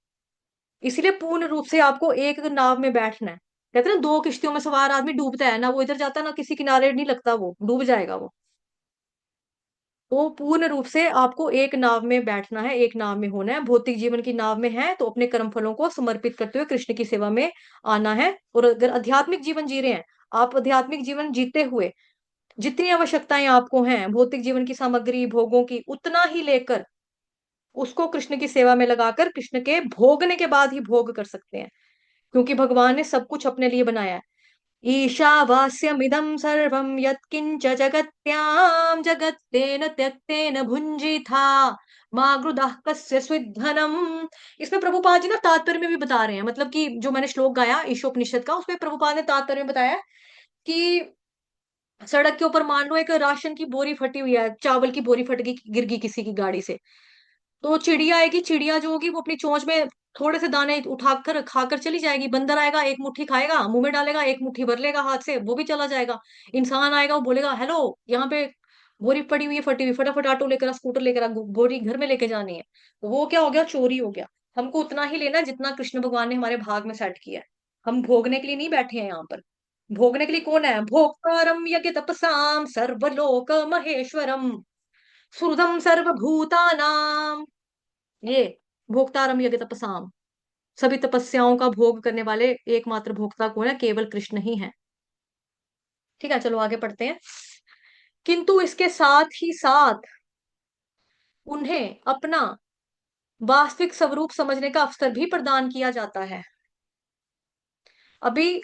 इसीलिए पूर्ण रूप से आपको एक नाव में बैठना है। कहते हैं ना, दो किश्तियों में सवार आदमी डूबता है ना, वो इधर जाता ना किसी किनारे नहीं लगता, वो डूब जाएगा वो। तो पूर्ण रूप से आपको एक नाव में बैठना है, एक नाव में होना है। भौतिक जीवन की नाव में है तो अपने कर्म फलों को समर्पित करते हुए कृष्ण की सेवा में आना है। और अगर आध्यात्मिक जीवन जी रहे हैं, आप आध्यात्मिक जीवन जीते हुए जितनी आवश्यकताएं आपको हैं भौतिक जीवन की सामग्री भोगों की, उतना ही लेकर उसको कृष्ण की सेवा में लगाकर कृष्ण के भोगने के बाद ही भोग कर सकते हैं। क्योंकि भगवान ने सब कुछ अपने लिए बनाया है। ईशावास्यमिदं सर्वं यत्किंच जगत्यां जगत्तेन त्यक्तेन भुंजीथा मागृदः कस्य स्विद्धनम। इसमें प्रभुपाद जी ना तात्पर्य में भी बता रहे हैं, मतलब कि जो मैंने श्लोक गाया ईशोपनिषद का, उसमें प्रभुपाद ने तात्पर्य में बताया कि सड़क के ऊपर मान लो एक राशन की बोरी फटी हुई है, चावल की बोरी फट गई, गिर गई किसी की गाड़ी से, तो चिड़िया आएगी, चिड़िया जो होगी वो अपनी चोंच में थोड़े से दाने उठाकर खाकर चली जाएगी। बंदर आएगा, एक मुट्ठी खाएगा, मुंह में डालेगा, एक मुट्ठी भर लेगा हाथ से, वो भी चला जाएगा। इंसान आएगा, वो बोलेगा हेलो, यहाँ पे बोरी पड़ी हुई है फटी हुई, फटाफट ऑटो लेकर आ, स्कूटर लेकर आ, बोरी घर में लेके जानी है। तो वो क्या हो गया? चोरी हो गया। हमको उतना ही लेना है जितना कृष्ण भगवान ने हमारे भाग में सेट किया है। हम भोगने के लिए नहीं बैठे हैं यहाँ पर। भोगने के लिए कौन है? भोक्तारम यज्ञ तपसाम सर्वलोक महेश्वरम सुहृदम सर्वभूतानाम। ये भोक्तारम यज्ञ तपसाम, सभी तपस्याओं का भोग करने वाले एकमात्र भोक्ता कौन है? केवल कृष्ण ही है। ठीक है, चलो आगे पढ़ते हैं। किंतु इसके साथ ही साथ उन्हें अपना वास्तविक स्वरूप समझने का अवसर भी प्रदान किया जाता है। अभी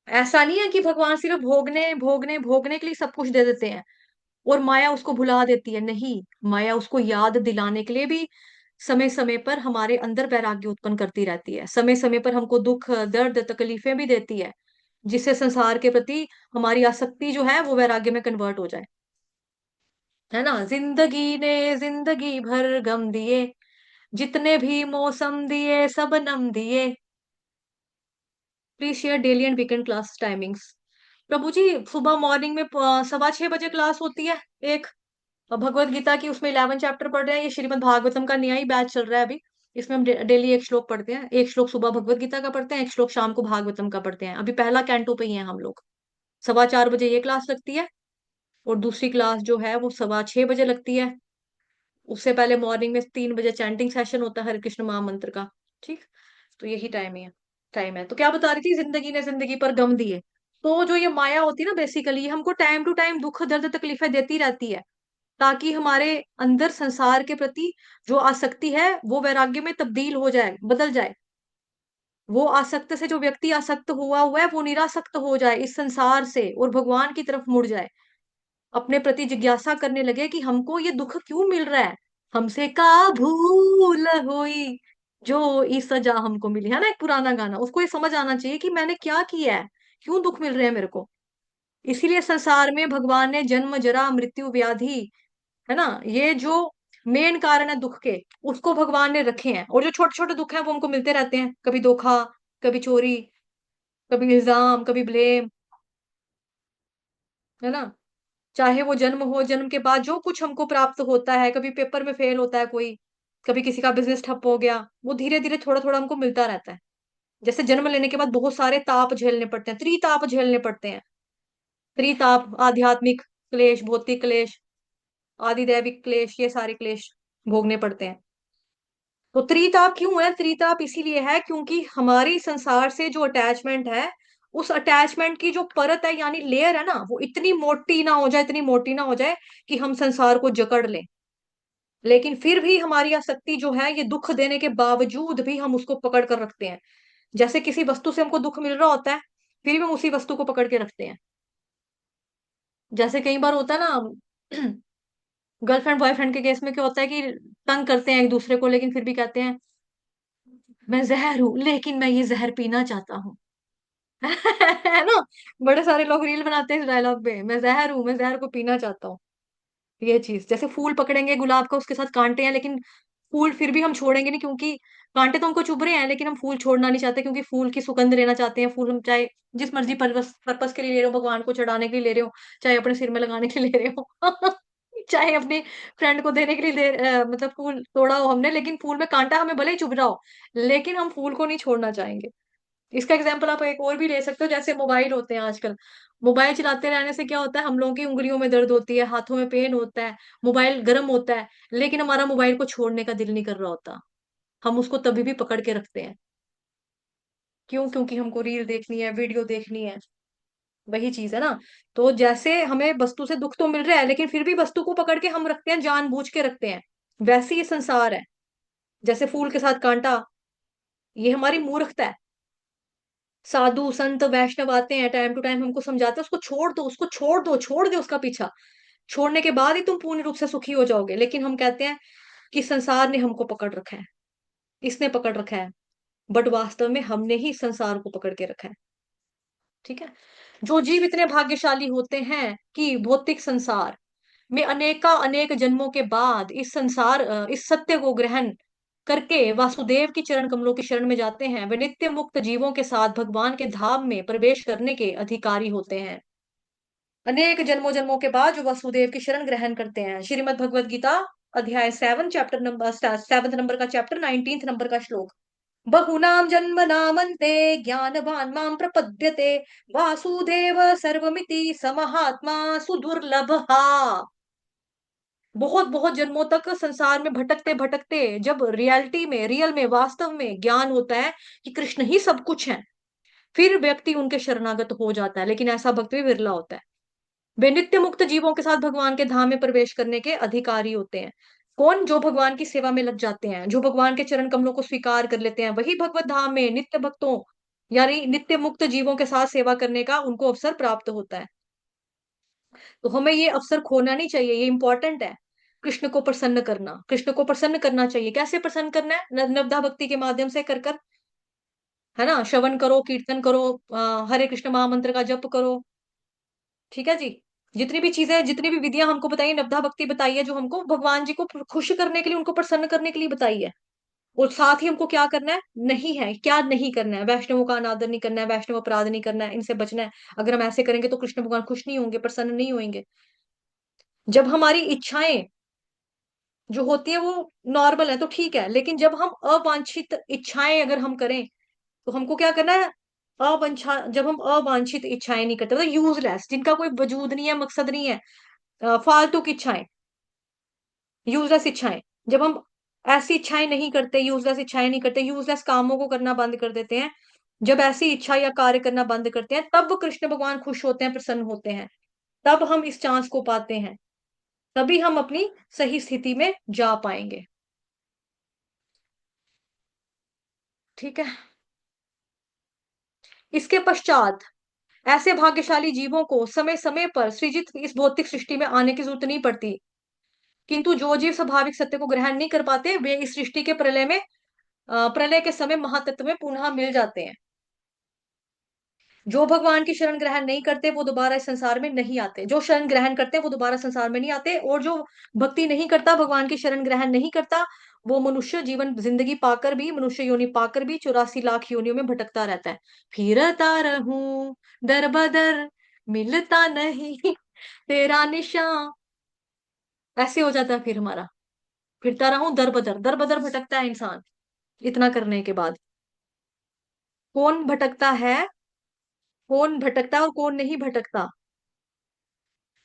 ऐसा नहीं है कि भगवान सिर्फ भोगने भोगने भोगने के लिए सब कुछ दे देते हैं और माया उसको भुला देती है। नहीं, माया उसको याद दिलाने के लिए भी समय समय पर हमारे अंदर वैराग्य उत्पन्न करती रहती है, समय समय पर हमको दुख दर्द तकलीफें भी देती है, जिससे संसार के प्रति हमारी आसक्ति जो है वो वैराग्य में कन्वर्ट हो जाए। है ना? जिंदगी ने जिंदगी भर गम दिए, जितने भी मौसम दिए सब नम दिए। Please share daily and weekend class timings. Prabhu ji, सुबह मॉर्निंग में 6:15 बजे क्लास होती है एक, और भगवत गीता की उसमें 11 चैप्टर पढ़ रहे हैं। ये श्रीमद् भागवतम का नया ही बैच चल रहा है अभी। इसमें हम डेली एक श्लोक पढ़ते हैं, एक श्लोक सुबह भगवत गीता का पढ़ते हैं, एक श्लोक शाम को भागवतम का पढ़ते हैं। अभी पहला कैंटो पे ही है हम लोग। 4:15 बजे ये क्लास लगती है, और दूसरी क्लास जो है वो 6:15 बजे लगती है। उससे पहले मॉर्निंग में 3 बजे चैंटिंग सेशन होता है हरे कृष्ण महामंत्र का। ठीक, तो यही टाइम है। तो क्या बता रही थी? जिंदगी ने जिंदगी पर गम दिए। तो जो ये माया होती है ना, बेसिकली हमको टाइम टू टाइम दुख दर्द तकलीफें देती रहती है, ताकि हमारे अंदर संसार के प्रति जो आसक्ति है वो वैराग्य में तब्दील हो जाए, बदल जाए। वो आसक्त से जो व्यक्ति आसक्त हुआ हुआ है वो निरासक्त हो जाए इस संसार से और भगवान की तरफ मुड़ जाए, अपने प्रति जिज्ञासा करने लगे कि हमको ये दुख क्यों मिल रहा है, हमसे का भूल हुई जो इस सजा हमको मिली। है ना एक पुराना गाना, उसको ये समझ आना चाहिए कि मैंने क्या किया है, क्यों दुख मिल रहे हैं मेरे को। इसीलिए संसार में भगवान ने जन्म जरा मृत्यु व्याधि, है ना, ये जो मेन कारण है दुख के, उसको भगवान ने रखे हैं। और जो छोटे छोटे दुख हैं वो हमको मिलते रहते हैं, कभी धोखा, कभी चोरी, कभी इल्जाम, कभी ब्लेम। है ना? चाहे वो जन्म हो, जन्म के बाद जो कुछ हमको प्राप्त होता है, कभी पेपर में फेल होता है कोई, कभी किसी का बिजनेस ठप हो गया, वो धीरे धीरे थोड़ा थोड़ा हमको मिलता रहता है। जैसे जन्म लेने के बाद बहुत सारे ताप झेलने पड़ते हैं, त्रिताप झेलने पड़ते हैं। त्रिताप, आध्यात्मिक क्लेश, भौतिक क्लेश, आदिदैविक क्लेश, ये सारे क्लेश भोगने पड़ते हैं। तो त्रिताप क्यों है? त्रिताप इसीलिए है क्योंकि हमारी संसार से जो अटैचमेंट है, उस अटैचमेंट की जो परत है यानी लेयर है ना, वो इतनी मोटी ना हो जाए, इतनी मोटी ना हो जाए कि हम संसार को जकड़ लें। लेकिन फिर भी हमारी आसक्ति जो है, ये दुख देने के बावजूद भी हम उसको पकड़ कर रखते हैं। जैसे किसी वस्तु से हमको दुख मिल रहा होता है, फिर भी हम उसी वस्तु को पकड़ के रखते हैं। जैसे कई बार होता है ना गर्लफ्रेंड बॉयफ्रेंड के केस में क्या होता है कि तंग करते हैं एक दूसरे को, लेकिन फिर भी कहते हैं मैं जहर हूं लेकिन मैं ये जहर पीना चाहता हूँ। है ना? बड़े सारे लोग रील बनाते हैं इस डायलॉग पे, मैं जहर हूं, मैं जहर को पीना चाहता हूँ। ये चीज, जैसे फूल पकड़ेंगे गुलाब का, उसके साथ कांटे हैं, लेकिन फूल फिर भी हम छोड़ेंगे नहीं, क्योंकि कांटे तो हमको चुभ रहे हैं, लेकिन हम फूल छोड़ना नहीं चाहते, क्योंकि फूल की सुगंध लेना चाहते हैं। फूल हम चाहे जिस मर्जी पर्पस के लिए ले रहे हो, भगवान को चढ़ाने के लिए ले रहे हो, चाहे अपने सिर में लगाने के लिए ले रहे हो, चाहे अपने फ्रेंड को देने के लिए मतलब फूल तोड़ा हो हमने, लेकिन फूल में कांटा हमें भले ही चुभ रहा हो, लेकिन हम फूल को नहीं छोड़ना चाहेंगे। इसका एग्जाम्पल आप एक और भी ले सकते हो, जैसे मोबाइल होते हैं आजकल। मोबाइल चलाते रहने से क्या होता है, हम लोगों की उंगलियों में दर्द होती है, हाथों में पेन होता है, मोबाइल गर्म होता है, लेकिन हमारा मोबाइल को छोड़ने का दिल नहीं कर रहा होता। हम उसको तभी भी पकड़ के रखते हैं। क्यों? क्योंकि हमको रील देखनी है, वीडियो देखनी है। वही चीज है ना। तो जैसे हमें वस्तु से दुख तो मिल रहा है, लेकिन फिर भी वस्तु को पकड़ के हम रखते हैं, जानबूझ के रखते हैं। वैसे ही संसार है, जैसे फूल के साथ कांटा, ये हमारी मूर्खता है। साधु संत वैष्णव आते हैं, टाइम टू टाइम हमको समझाते हैं उसको छोड़ दो, उसको छोड़ दो, छोड़ दो उसका पीछा। छोड़ने के बाद ही तुम पूर्ण रूप से सुखी हो जाओगे। लेकिन हम कहते हैं कि संसार ने हमको पकड़ रखा है, इसने पकड़ रखा है, बट वास्तव में हमने ही संसार को पकड़ के रखा है। ठीक है। जो जीव इतने भाग्यशाली होते हैं कि भौतिक संसार में अनेका अनेक जन्मों के बाद इस सत्य को ग्रहण करके वासुदेव की चरण कमलों की शरण में जाते हैं, वे नित्य मुक्त जीवों के साथ भगवान के धाम में प्रवेश करने के अधिकारी होते हैं। अनेक जन्मों जन्मों के बाद जो वासुदेव की शरण ग्रहण करते हैं। श्रीमद् भगवद गीता अध्याय 7 चैप्टर नंबर 7 नंबर का चैप्टर 19 नंबर का श्लोक। बहुनाम जन्म नामन्ते ज्ञानवान माम प्रपद्यते वासुदेव सर्वमिति समहात्मा सुदुर्लभः। बहुत बहुत जन्मों तक संसार में भटकते भटकते जब रियलिटी में, रियल में, वास्तव में ज्ञान होता है कि कृष्ण ही सब कुछ है, फिर व्यक्ति उनके शरणागत हो जाता है। लेकिन ऐसा भक्त भी विरला होता है। वे नित्य मुक्त जीवों के साथ भगवान के धाम में प्रवेश करने के अधिकारी होते हैं। कौन? जो भगवान की सेवा में लग जाते हैं, जो भगवान के चरण कमलों को स्वीकार कर लेते हैं, वही भगवत धाम में नित्य भक्तों यानी नित्य मुक्त जीवों के साथ सेवा करने का उनको अवसर प्राप्त होता है। तो हमें ये अवसर खोना नहीं चाहिए, ये इंपॉर्टेंट है। कृष्ण को प्रसन्न करना, कृष्ण को प्रसन्न करना चाहिए। कैसे प्रसन्न करना है? नवदा भक्ति के माध्यम से कर कर, है ना, श्रवण करो, कीर्तन करो, हरे कृष्ण महामंत्र का जप करो। ठीक है जी। जितनी भी चीजें, जितनी भी विधियां हमको बताई, नवदा भक्ति बताई है, जो हमको भगवान जी को खुश करने के लिए, उनको प्रसन्न करने के लिए बताई है। और साथ ही हमको क्या करना है, नहीं है क्या नहीं करना है, वैष्णवों का अनादर नहीं करना है, वैष्णव अपराध नहीं करना है, इनसे बचना है। अगर हम ऐसे करेंगे तो कृष्ण भगवान खुश नहीं होंगे, प्रसन्न नहीं होंगे। जब हमारी इच्छाएं जो होती है वो नॉर्मल है तो ठीक है, लेकिन जब हम अवांछित इच्छाएं अगर हम करें, तो हमको क्या करना है, जब हम अवांछित इच्छाएं नहीं करते, मतलब यूजलेस, जिनका कोई वजूद नहीं है, मकसद नहीं है, फालतू की इच्छाएं, यूजलेस इच्छाएं, जब हम ऐसी इच्छाएं नहीं करते, यूजलेस इच्छाएं नहीं करते, यूजलेस कामों को करना बंद कर देते हैं, जब ऐसी इच्छा या कार्य करना बंद करते हैं, तब कृष्ण भगवान खुश होते हैं, प्रसन्न होते हैं। तब हम इस चांस को पाते हैं, तभी हम अपनी सही स्थिति में जा पाएंगे। ठीक है। इसके पश्चात ऐसे भाग्यशाली जीवों को समय समय पर सृजित इस भौतिक सृष्टि में आने की जरूरत नहीं पड़ती। किंतु जो जीव स्वाभाविक सत्य को ग्रहण नहीं कर पाते, वे इस सृष्टि के प्रलय के समय महातत्व में पुनः मिल जाते हैं। जो भगवान की शरण ग्रहण नहीं करते वो दोबारा इस संसार में नहीं आते, जो शरण ग्रहण करते हैं वो दोबारा संसार में नहीं आते। और जो भक्ति नहीं करता, भगवान की शरण ग्रहण नहीं करता, वो मनुष्य जीवन जिंदगी पाकर भी, मनुष्य योनि पाकर भी 84 लाख योनियों में भटकता रहता है। फिरता रहूं दर बदर, मिलता नहीं तेरा निशान, ऐसे हो जाता है फिर हमारा। फिरता रहूं दर बदर भटकता है इंसान। इतना करने के बाद कौन भटकता है, कौन भटकता है और कौन नहीं भटकता?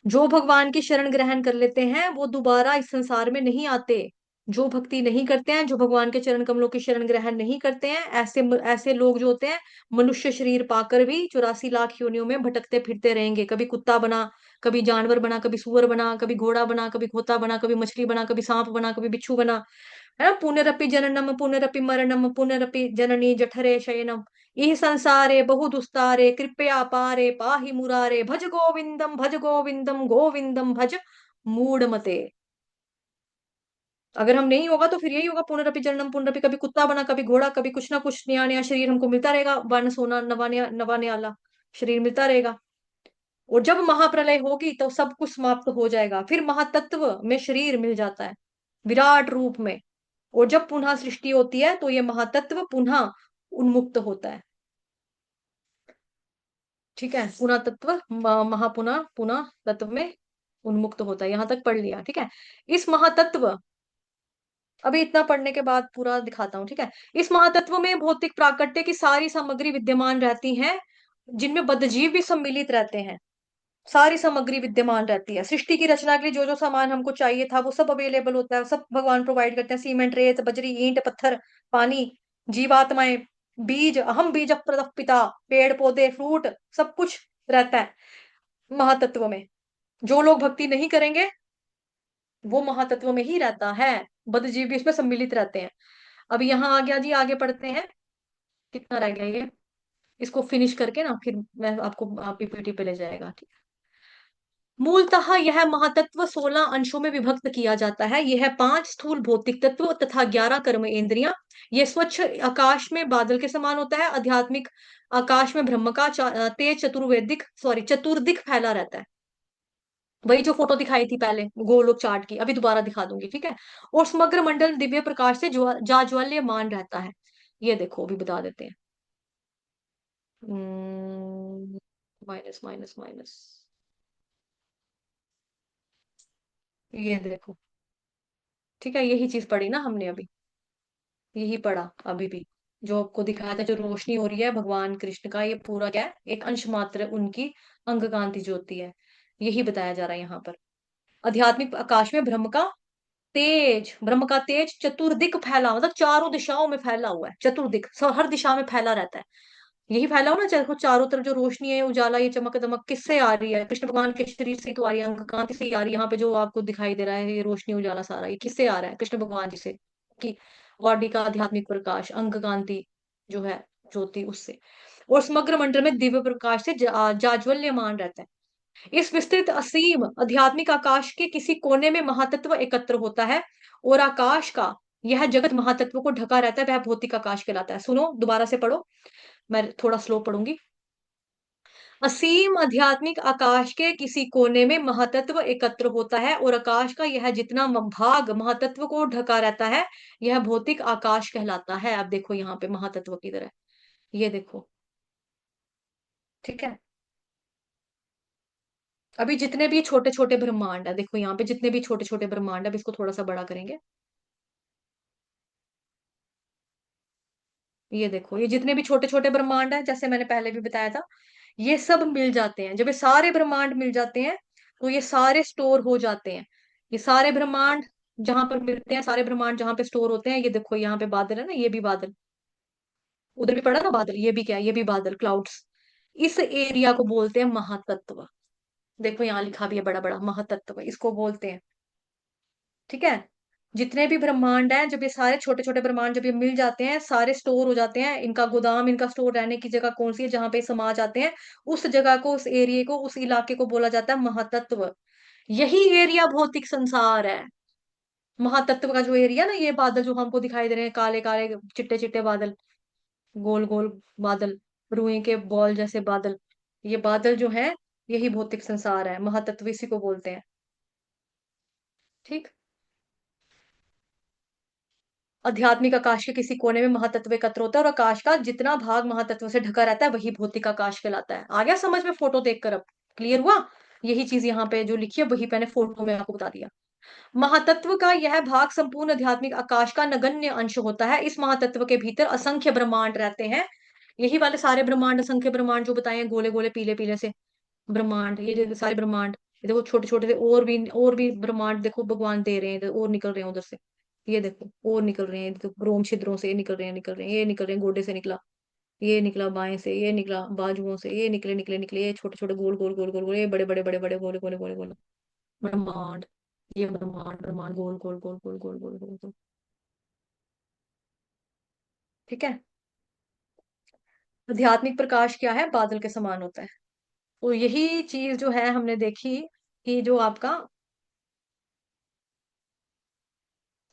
जो भगवान की शरण ग्रहण कर लेते हैं वो दोबारा इस संसार में नहीं आते। जो भक्ति नहीं करते हैं, जो भगवान के चरण कमलों की शरण ग्रहण नहीं करते हैं, ऐसे ऐसे लोग जो होते हैं, मनुष्य शरीर पाकर भी 84 लाख योनियों में भटकते फिरते रहेंगे। कभी कुत्ता बना, कभी जानवर बना, कभी सुअर बना, कभी घोड़ा बना, कभी खोता बना, कभी मछली बना, कभी सांप बना, कभी बिच्छू बना, है ना, पुनरपि जननम पुनरपि मरणम पुनरपि जननी जठरे शयनम, इह संसारे बहुदुस्तारे कृपया पारे पाहि मुरारे, भज गोविंदम गोविंदम भज मूढ़मते। अगर हम नहीं होगा तो फिर यही होगा, पुनरपि जननम पुनरपि, कभी कुत्ता बना कभी घोड़ा, कभी कुछ ना कुछ नया नया शरीर हमको मिलता रहेगा, वन सोना नवा नया नवा नया शरीर मिलता रहेगा। और जब महाप्रलय होगी तो सब कुछ समाप्त हो जाएगा, फिर महातत्व में शरीर मिल जाता है विराट रूप में। और जब पुनः सृष्टि होती है तो ये महातत्व पुनः उन्मुक्त होता है। ठीक है, पुनः तत्व महापुनः पुनः तत्व में उन्मुक्त होता है, यहां तक पढ़ लिया। ठीक है, इस महातत्व, अभी इतना पढ़ने के बाद पूरा दिखाता हूँ। ठीक है, इस महातत्व में भौतिक प्राकट्य की सारी सामग्री विद्यमान रहती है, जिनमें बद्धजीव भी सम्मिलित रहते हैं। सारी सामग्री विद्यमान रहती है, सृष्टि की रचना के लिए जो जो सामान हमको चाहिए था वो सब अवेलेबल होता है, सब भगवान प्रोवाइड करते हैं। सीमेंट, रेत, बजरी, ईंट, पत्थर, पानी, जीवात्माएं, बीज, अहम बीज प्रदः पिता, पेड़ पौधे, फ्रूट, सब कुछ रहता है महातत्व में। जो लोग भक्ति नहीं करेंगे वो महातत्व में ही रहता है, बद्धजीव भी इसमें सम्मिलित रहते हैं। अब यहाँ आ गया जी, आगे पढ़ते हैं। कितना रह गया ये, इसको फिनिश करके ना फिर मैं आपको पीपीटी पे ले जाएगा। ठीक, मूलतः यह महातत्व 16 अंशों में विभक्त किया जाता है। यह 5 स्थूल भौतिक तत्व तथा 11 कर्म इंद्रियां। यह स्वच्छ आकाश में बादल के समान होता है, आध्यात्मिक आकाश में ब्रह्म का तेज चतुर्दिक फैला रहता है। वही जो फोटो दिखाई थी पहले गोलोक चार्ट की, अभी दोबारा दिखा दूंगी। ठीक है, और समग्र मंडल दिव्य प्रकाश से जाज्वल्यमान रहता है। ये देखो अभी बता देते हैं। माइनस माइनस माइनस, ये देखो। ठीक है, यही चीज पढ़ी ना हमने अभी, यही पढ़ा अभी भी। जो आपको दिखाया था, जो रोशनी हो रही है भगवान कृष्ण का, ये पूरा क्या है, एक अंश मात्र उनकी अंग कांति ज्योति है। यही बताया जा रहा है यहाँ पर। आध्यात्मिक आकाश में ब्रह्म का तेज चतुर्दिक फैला, मतलब चारों दिशाओं में फैला हुआ है। चतुर्दिक हर दिशा में फैला रहता है। यही फैला हो ना, चारों तरफ जो रोशनी है, उजाला, ये चमक दमक किससे आ रही है? कृष्ण भगवान के शरीर से तो आ रही है, अंग कांति से ही आ रही है। यहाँ पे जो आपको दिखाई दे रहा है ये रोशनी उजाला सारा, ये किससे आ रहा है? कृष्ण भगवान जी से, कि बॉडी का आध्यात्मिक प्रकाश, अंग कांति जो है ज्योति, उससे। और समग्र मंडल में दिव्य प्रकाश से जाज्वल्यमान रहता है। इस विस्तृत असीम आध्यात्मिक आकाश के किसी कोने में महातत्व एकत्र होता है, और आकाश का यह जगत महातत्व को ढका रहता है, वह भौतिक आकाश कहलाता है। सुनो, दोबारा से पढ़ो, मैं थोड़ा स्लो पढ़ूंगी। असीम आध्यात्मिक आकाश के किसी कोने में महातत्व एकत्र होता है, और आकाश का यह जितना भाग महातत्व को ढका रहता है, यह भौतिक आकाश कहलाता है। अब देखो यहाँ पे महातत्व की तरह, ये देखो। ठीक है, अभी जितने भी छोटे छोटे ब्रह्मांड है, देखो यहाँ पे जितने भी छोटे छोटे ब्रह्मांड है, अब इसको थोड़ा सा बड़ा करेंगे। ये देखो, ये जितने भी छोटे छोटे ब्रह्मांड है, जैसे मैंने पहले भी बताया था, ये सब मिल जाते हैं। जब ये सारे ब्रह्मांड मिल जाते हैं तो ये सारे स्टोर हो जाते हैं। ये सारे ब्रह्मांड जहां पर मिलते हैं, सारे ब्रह्मांड जहां पे स्टोर होते हैं, ये देखो यहाँ पे बादल है ना, ये भी बादल, उधर भी पड़ा ना बादल, ये भी क्या है, ये भी बादल, क्लाउड्स। इस एरिया को बोलते हैं महातत्व। देखो यहाँ लिखा भी है बड़ा बड़ा, महातत्व इसको बोलते हैं। ठीक है, जितने भी ब्रह्मांड हैं, जब ये सारे छोटे छोटे ब्रह्मांड जब ये मिल जाते हैं, सारे स्टोर हो जाते हैं, इनका गोदाम, इनका स्टोर रहने की जगह कौन सी है, जहां पे समा जाते हैं, उस जगह को, उस एरिया को, उस इलाके को बोला जाता है महातत्व। यही एरिया भौतिक संसार है। महातत्व का जो एरिया ना, ये बादल जो हमको दिखाई दे रहे हैं, काले काले चिट्टे चिट्टे बादल, गोल गोल बादल, रुई के बॉल जैसे बादल, ये बादल जो है, यही भौतिक संसार है, महातत्व इसी को बोलते हैं। ठीक, आध्यात्मिक आकाश के किसी कोने में महातत्व एकत्र होता है, और आकाश का जितना भाग महातत्व से ढका रहता है वही भौतिक आकाश कहलाता है। आ गया समझ में फोटो देखकर? अब क्लियर हुआ? यही चीज यहाँ पे जो लिखी है वही मैंने फोटो में आपको बता दिया। महातत्व का यह भाग संपूर्ण आध्यात्मिक आकाश का नगण्य अंश होता है। इस महातत्व के भीतर असंख्य ब्रह्मांड रहते हैं। यही वाले सारे ब्रह्मांड, असंख्य ब्रह्मांड जो बताए हैं, गोले गोले पीले पीले से ब्रह्मांड, ये जो सारे ब्रह्मांड, ये देखो छोटे छोटे से और भी ब्रह्मांड देखो भगवान दे रहे हैं, और निकल रहे हैं उधर से। ये देखो और निकल रहे हैं, तो रोम छिद्रों से ये निकल रहे हैं, निकल रहे हैं, ये निकल रहे हैं, गोडे से निकला, ये निकला बाएं से, ये निकला बाजुओं से, ये निकले निकले निकले, ये छोटे छोटे गोल गोल गोल गोल गोल, ये बड़े बड़े बड़े बड़े गोले गोले गोले गोले ब्रह्मांड। ये ब्रह्मांड ब्रह्मांड गोल गोल गोल गोल गोल गोल गोल गोल। ठीक है। आध्यात्मिक प्रकाश क्या है? बादल के समान होता है। तो यही चीज जो है हमने देखी कि जो आपका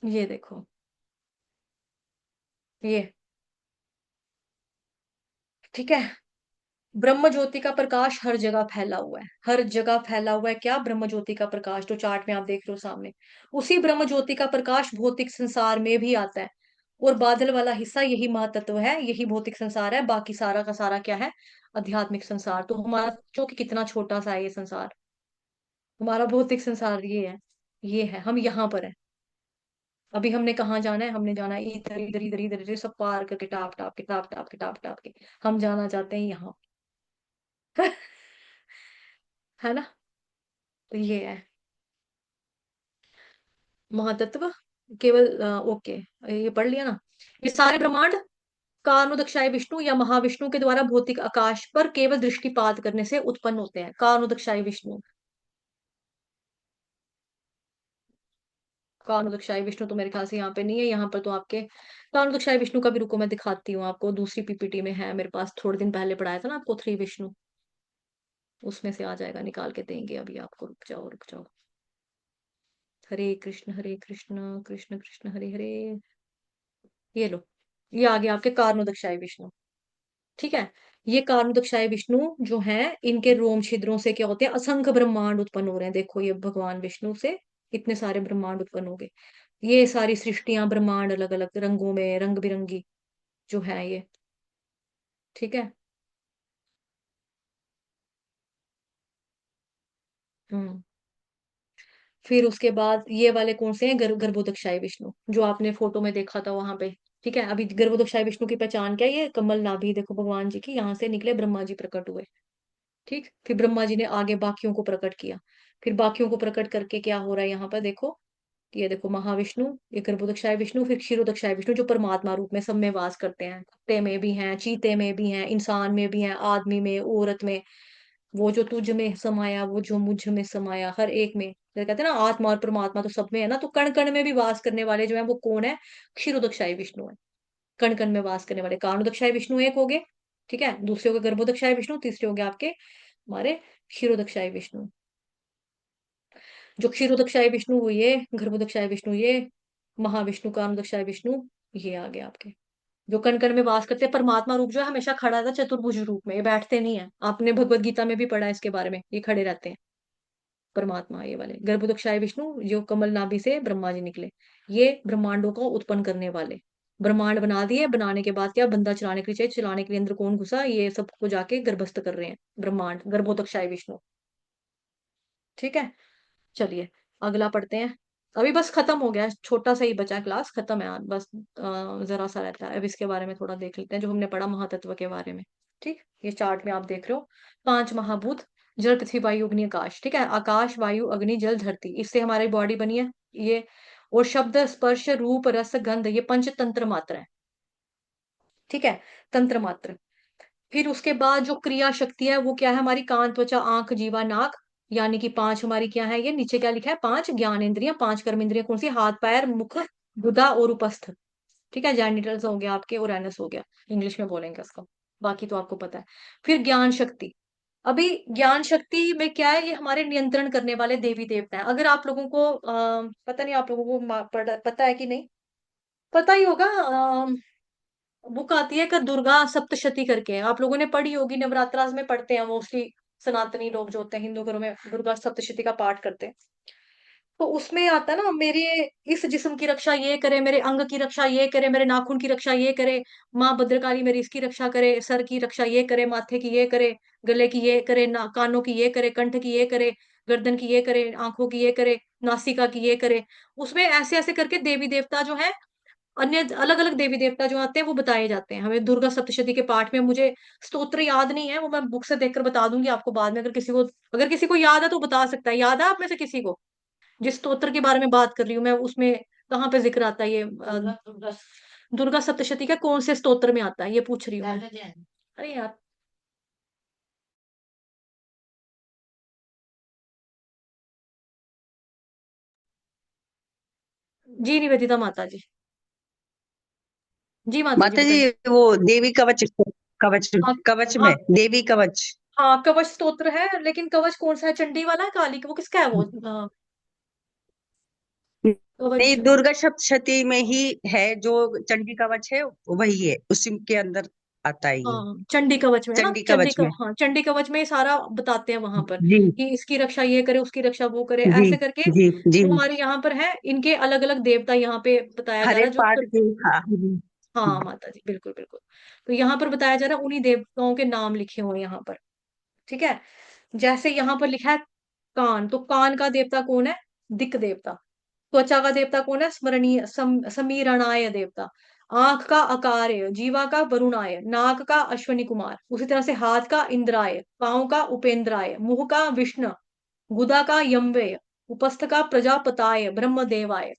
ये देखो, ये ठीक है, ब्रह्म ज्योति का प्रकाश हर जगह फैला हुआ है, हर जगह फैला हुआ है। क्या? ब्रह्म ज्योति का प्रकाश, जो चार्ट में आप देख रहे हो सामने। उसी ब्रह्म ज्योति का प्रकाश भौतिक संसार में भी आता है। और बादल वाला हिस्सा यही महातत्व है, यही भौतिक संसार है। बाकी सारा का सारा क्या है? आध्यात्मिक संसार। तो हमारा जो कि कितना छोटा सा है ये संसार, हमारा भौतिक संसार ये है, ये है, हम यहाँ पर है। अभी हमने कहाँ जाना है? हमने जाना है इधर इधर इधर इधर इधर, सब पार करके टाप टाप के टाप टाप के टाप टाप के हम जाना चाहते हैं यहाँ। है ना? तो ये है महातत्व। केवल ओके, ये पढ़ लिया ना। ये सारे ब्रह्मांड कारणोदकशाई विष्णु या महाविष्णु के द्वारा भौतिक आकाश पर केवल दृष्टिपात करने से उत्पन्न होते हैं। कारणोदकशाई विष्णु, कारणोदकशाई विष्णु तो मेरे ख्याल से यहाँ पे नहीं है। यहाँ पर तो आपके कारणोदकशाई विष्णु का भी, रुको मैं दिखाती हूँ आपको, दूसरी पीपीटी में है मेरे पास। थोड़े दिन पहले पढ़ाया था ना आपको 3 विष्णु, उसमें से आ जाएगा, निकाल के देंगे अभी आपको। रुक जाओ रुक जाओ। हरे कृष्ण कृष्ण कृष्ण हरे हरे। ये लो, ये आ गया आपके कारणोदकशाई विष्णु। ठीक है। ये कारणोदकशाई विष्णु जो है, इनके रोम छिद्रों से क्या होते हैं? असंख्य ब्रह्मांड उत्पन्न हो रहे हैं। देखो ये भगवान विष्णु से इतने सारे ब्रह्मांड उत्पन्न हो गए। ये सारी सृष्टियां, ब्रह्मांड अलग अलग रंगों में, रंग बिरंगी जो है ये। ठीक है। हम्म। फिर उसके बाद ये वाले कौन से हैं? गर्भोदकशाई विष्णु, जो आपने फोटो में देखा था वहां पे। ठीक है। अभी गर्भोदकशाई विष्णु की पहचान क्या है? ये कमल नाभि देखो भगवान जी की, यहाँ से निकले ब्रह्मा जी प्रकट हुए। ठीक। फिर ब्रह्मा जी ने आगे बाकियों को प्रकट किया। फिर बाकियों को प्रकट करके क्या हो रहा है यहाँ पर देखो। ये देखो महाविष्णु, ये गर्भोदकशाय विष्णु, फिर क्षीरोदकशाय विष्णु जो परमात्मा रूप में सब में वास करते हैं। कुत्ते में भी हैं, चीते में भी हैं, इंसान में भी हैं, आदमी में, औरत में। वो जो तुझ में समाया, वो जो मुझ में समाया, हर एक में। जैसे कहते हैं ना आत्मा और परमात्मा तो सब में है ना, तो कण कण में भी वास करने वाले जो है वो कौन है? क्षीरोदकशाई विष्णु है। कण कण में वास करने वाले कारणोदकशाई विष्णु एक हो गए। ठीक है। दूसरे हो गए गर्भोदकशाई विष्णु, तीसरे हो गए आपके हमारे क्षीरोदकशाई विष्णु। जो क्षीरोदकशाई विष्णु वो ये, गर्भोदकशाई विष्णु ये, महाविष्णु कामोदकशाई विष्णु ये आ गए आपके। जो कण कण में वास करते हैं। परमात्मा रूप जो है हमेशा खड़ा रहता है चतुर्भुज रूप में, ये बैठते नहीं है। आपने भगवत गीता में भी पढ़ा है इसके बारे में, ये खड़े रहते हैं परमात्मा। ये वाले गर्भोदकशाई विष्णु जो कमल नाभि से ब्रह्मा जी निकले, ये ब्रह्मांडों को उत्पन्न करने वाले। ब्रह्मांड बना दिए, बनाने के बाद क्या बंदा चलाने के लिए चाहिए, चलाने के लिए अंदर कौन घुसा? ये सबको जाके गर्भस्थ कर रहे हैं ब्रह्मांड, गर्भोदकशाई विष्णु। ठीक है। चलिए अगला पढ़ते हैं। अभी बस खत्म हो गया है, छोटा सा ही बचा, क्लास खत्म है बस। जरा सा रहता है। अब इसके बारे में थोड़ा देख लेते हैं जो हमने पढ़ा महातत्व के बारे में। ठीक। ये चार्ट में आप देख रहे हो 5 महाभूत, जल पृथ्वी वायु अग्नि आकाश। ठीक है। आकाश वायु अग्नि जल धरती, इससे हमारी बॉडी बनी है ये। और शब्द स्पर्श रूप रस गंध, ये पंच तंत्र मात्र है। ठीक है। तंत्र मात्र। फिर उसके बाद जो क्रिया शक्ति है वो क्या है? हमारी कान त्वचा आंख जीवा नाक, यानी कि 5 हमारी क्या है? ये नीचे क्या लिखा है? 5 ज्ञान इंद्रियां, 5 कर्म इंद्रियां कौन सी? हाथ पैर मुख गुदा और उपस्थ। ठीक है। जेनिटल्स हो गया आपके, और एनस हो गया, इंग्लिश में बोलेंगे इसको। बाकी तो आपको पता है। फिर ज्ञान शक्ति। अभी ज्ञान शक्ति में क्या है? ये हमारे नियंत्रण करने वाले देवी देवता है। अगर आप लोगों को पता नहीं आप लोगों को पता है कि नहीं, पता ही होगा। बुक आती है कि दुर्गा सप्तशती करके, आप लोगों ने पढ़ी होगी, नवरात्रास में पढ़ते हैं मोस्टली। सनातनी लोग जो होते हैं हिंदू घरों में दुर्गा सप्तशती का पाठ करते हैं। तो उसमें आता है ना, मेरे इस जिस्म की रक्षा ये करे, मेरे अंग की रक्षा ये करे, मेरे नाखून की रक्षा ये करे, माँ भद्रकाली मेरी इसकी रक्षा करे, सर की रक्षा ये करे, माथे की ये करे, गले की ये करे, कानों की ये करे, कंठ की ये करे, गर्दन की ये करे, आंखों की ये करे, नासिका की ये करे। उसमें ऐसे ऐसे करके देवी देवता जो है, अन्य अलग अलग देवी देवता जो आते हैं वो बताए जाते हैं हमें दुर्गा सप्तशती के पाठ में। मुझे स्तोत्र याद नहीं है, वो मैं बुक से देखकर बता दूंगी आपको बाद में। अगर किसी को याद है तो बता सकता है। याद है आप में से किसी को जिस स्तोत्र के बारे में बात कर रही हूँ मैं? उसमें कहाँ पे जिक्र आता है ये दुर्गा सप्तशती का कौन से स्तोत्र में आता है, ये पूछ रही हूँ मैं। अरे यार, जी निवेदिता माता जी। जी माता जी माता जी बताइए। वो देवी कवच, कवच, हाँ कवच हाँ में देवी कवच। हाँ, कवच स्तोत्र है, लेकिन कवच कौन सा है? चंडी वाला है, काली वो किसका है वो? नहीं, कवच। दुर्गा सप्तशती में ही है जो चंडी कवच है, वही है, उसी के अंदर आता है ये। हाँ चंडी कवच में है ना, चंडी कवच में। हाँ चंडी कवच में ये सारा बताते हैं वहां पर जी कि इसकी रक्षा ये करे, उसकी रक्षा वो करे, जी ऐसे करके जी जी। जो हमारे यहाँ पर है, इनके अलग अलग देवता यहाँ पे बताया जा हर रहा एक है पार्ट जो। के, हाँ जी। हाँ माता जी बिल्कुल बिल्कुल। तो यहाँ पर बताया जा रहा है, उन्हीं देवताओं के नाम लिखे हुए हैं यहाँ पर। ठीक है, जैसे यहाँ पर लिखा है कान, तो कान का देवता कौन है? दिक् देवता। त्वचा का देवता कौन है? स्मरणीय समीरणाय देवता। आंख का अकार्य, जीवा का वरुणाय, नाक का अश्वनी कुमार, उसी तरह से हाथ का इंद्राय, पांव का उपेंद्राय, मुंह का विष्णु, गुदा का यम्बे, उपस्थ का प्रजापताय ब्रह्मदेवाय।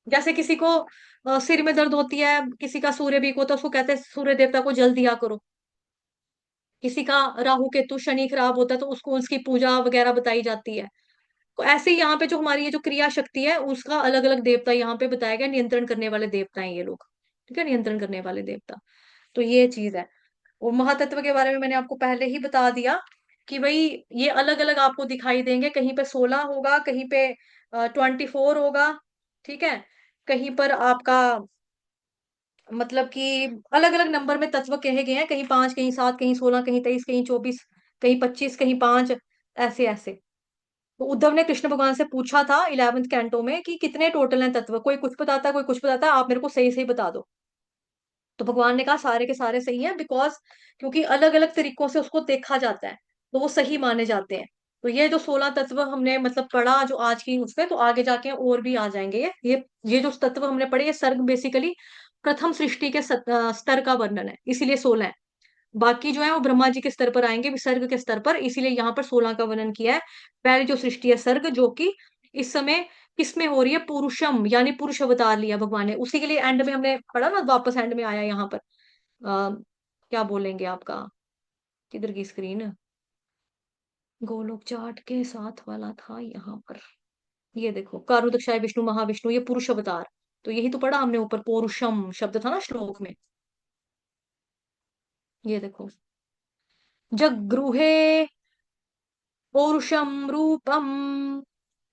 जैसे किसी को सिर में दर्द होती है, किसी का सूर्य भी को, तो उसको कहते हैं सूर्य देवता को जल दिया करो। किसी का राहु केतु शनि खराब होता है तो उसको उसकी पूजा वगैरह बताई जाती है। तो ऐसे ही यहाँ पे जो हमारी ये जो क्रिया शक्ति है, उसका अलग अलग देवता यहाँ पे बताया गया, नियंत्रण करने वाले देवता हैं ये लोग। ठीक है, नियंत्रण करने वाले देवता। तो ये चीज है। और महातत्व के बारे में मैंने आपको पहले ही बता दिया कि भाई ये अलग अलग आपको दिखाई देंगे, कहीं पे 16 होगा, कहीं पे 24 होगा। ठीक है, कहीं पर आपका मतलब कि अलग अलग नंबर में तत्व कहे गए हैं, कहीं 5, कहीं 7, कहीं 16, कहीं 23, कहीं 24, कहीं 25, कहीं 5, ऐसे ऐसे। तो उद्धव ने कृष्ण भगवान से पूछा था 11th कैंटो में कि कितने टोटल हैं तत्व, कोई कुछ बताता है, कोई कुछ बताता है, आप मेरे को सही सही बता दो। तो भगवान ने कहा सारे के सारे सही हैं, बिकॉज क्योंकि अलग अलग तरीकों से उसको देखा जाता है, तो वो सही माने जाते हैं। तो ये जो 16 तत्व हमने मतलब पढ़ा जो आज की उसमें, तो आगे जाके और भी आ जाएंगे ये जो तत्व हमने पढ़े, ये सर्ग बेसिकली प्रथम सृष्टि के स्तर का वर्णन है, इसीलिए 16 है। बाकी जो है वो ब्रह्मा जी के स्तर पर आएंगे, विसर्ग के स्तर पर, इसीलिए यहाँ पर 16 का वर्णन किया है। पहली जो सृष्टि है सर्ग, जो कि इस समय किसमें हो रही है? पुरुषम, यानी पुरुष अवतार लिया भगवान ने, उसी के लिए एंड में हमने पढ़ा ना, वापस एंड में आया यहाँ पर। क्या बोलेंगे आपका, किधर की स्क्रीन? गोलोक चार्ट के साथ वाला था यहाँ पर। ये देखो, कारुदक्षाय विष्णु महाविष्णु, ये पुरुष अवतार। तो यही तो पढ़ा हमने ऊपर, पौरुषम शब्द था ना श्लोक में। ये देखो, जगृहे पौरुषम रूपम।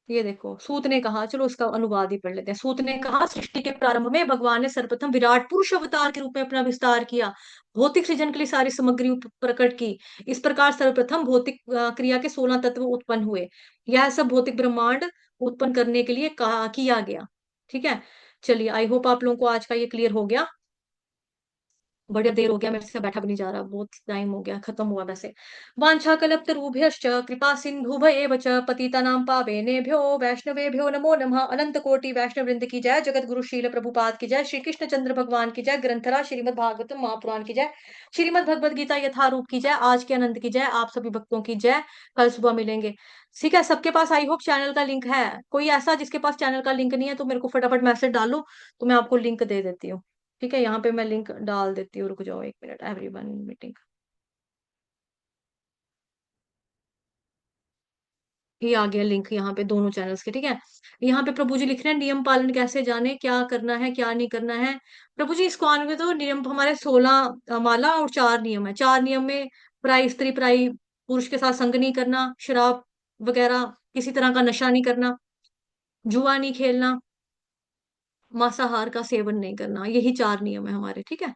ये देखो, सूत ने कहा, चलो इसका अनुवाद ही पढ़ लेते हैं। सूत ने कहा सृष्टि के प्रारंभ में भगवान ने सर्वप्रथम विराट पुरुष अवतार के रूप में अपना विस्तार किया, भौतिक सृजन के लिए सारी सामग्री प्रकट की। इस प्रकार सर्वप्रथम भौतिक क्रिया के 16 तत्व उत्पन्न हुए। यह सब भौतिक ब्रह्मांड उत्पन्न करने के लिए कहा किया गया। ठीक है, चलिए, आई होप आप लोगों को आज का ये क्लियर हो गया। बड़ी देर हो गया, मेरे से बैठा भी नहीं जा रहा, बहुत टाइम हो गया, खत्म हुआ वैसे। वाञ्छा कल्पतरुभ्यश्च कृपा सिन्धुभ्येव च पतितानां पावनेभ्यो वैष्णवेभ्यो नमो नमः। अनंत कोटि वैष्णव वृंद की जय, जगत गुरु शील प्रभुपाद की जय, श्री कृष्ण चंद्र भगवान की जय, ग्रंथरा श्रीमद भागवतम महापुराण की जय, श्रीमद भगवद गीता यथारूप की जय, आज के आनंद की जय, आप सभी भक्तों की जय। कल सुबह मिलेंगे। ठीक है, सबके पास आई होप चैनल का लिंक है। कोई ऐसा जिसके पास चैनल का लिंक नहीं है तो मेरे को फटाफट मैसेज डालो, तो मैं आपको लिंक दे देती हूँ। ठीक है, यहाँ पे मैं लिंक डाल देती हूँ, रुक जाओ 1 मिनट, एवरीवन मीटिंग। ये आ गया लिंक यहाँ पे दोनों चैनल्स के। ठीक है, यहाँ पे प्रभु जी लिख रहे हैं नियम पालन कैसे जाने, क्या करना है क्या नहीं करना है। प्रभु जी इस्कॉन में तो नियम हमारे 16 माला और 4 नियम है। 4 नियम में पराई स्त्री पराई पुरुष के साथ संग नहीं करना, शराब वगैरह किसी तरह का नशा नहीं करना, जुआ नहीं खेलना, मांसाहार का सेवन नहीं करना, यही 4 नियम है हमारे। ठीक है,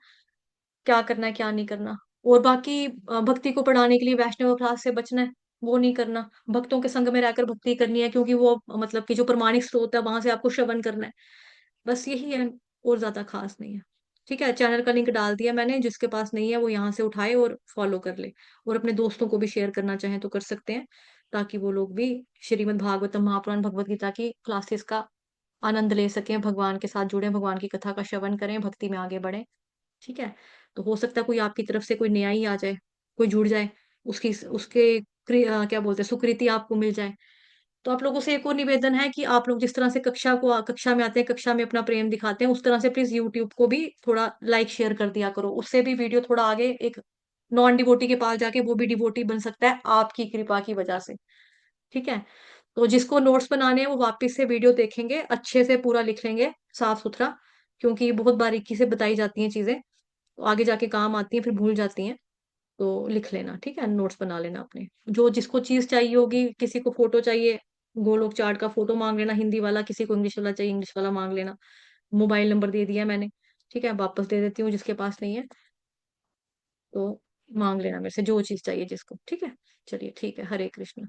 क्या करना है क्या नहीं करना। और बाकी भक्ति को बढ़ाने के लिए वैष्णव अभ्यास से बचना है, वो नहीं करना। भक्तों के संग में रहकर भक्ति करनी है, क्योंकि वो मतलब कि जो प्रमाणिक स्रोत है वहां से आपको श्रवण करना है। बस यही है, और ज्यादा खास नहीं है। ठीक है, चैनल का लिंक डाल दिया मैंने, जिसके पास नहीं है वो यहाँ से उठाए और फॉलो कर ले। और अपने दोस्तों को भी शेयर करना चाहें तो कर सकते हैं, ताकि वो लोग भी श्रीमद् भागवतम महापुराण भगवत गीता की क्लासेस का आनंद ले सकें, भगवान के साथ जुड़े, भगवान की कथा का श्रवण करें, भक्ति में आगे बढ़े। ठीक है, तो हो सकता है कोई आपकी तरफ से कोई नया ही आ जाए, कोई जुड़ जाए, उसकी उसके क्या बोलते हैं, सुकृति आपको मिल जाए। तो आप लोगों से एक और निवेदन है कि आप लोग जिस तरह से कक्षा में आते हैं, कक्षा में अपना प्रेम दिखाते हैं, उस तरह से प्लीज यूट्यूब को भी थोड़ा लाइक शेयर कर दिया करो, उससे भी वीडियो थोड़ा आगे एक नॉन डिवोटी के पास जाके वो भी डिवोटी बन सकता है आपकी कृपा की वजह से। ठीक है, तो जिसको नोट्स बनाने हैं वो वापस से वीडियो देखेंगे, अच्छे से पूरा लिख लेंगे साफ सुथरा। क्योंकि ये बहुत बारीकी से बताई जाती हैं चीजें, तो आगे जाके काम आती हैं, फिर भूल जाती हैं। तो लिख लेना, ठीक है, नोट्स बना लेना अपने। जो जिसको चीज चाहिए होगी, किसी को फोटो चाहिए, गोलोक चार्ट का फोटो मांग लेना हिंदी वाला, किसी को इंग्लिश वाला चाहिए इंग्लिश वाला मांग लेना। मोबाइल नंबर दे दिया मैंने, ठीक है, वापस दे देती हूँ जिसके पास नहीं है, तो मांग लेना मेरे से जो चीज चाहिए जिसको, ठीक है। चलिए ठीक है, हरे कृष्ण।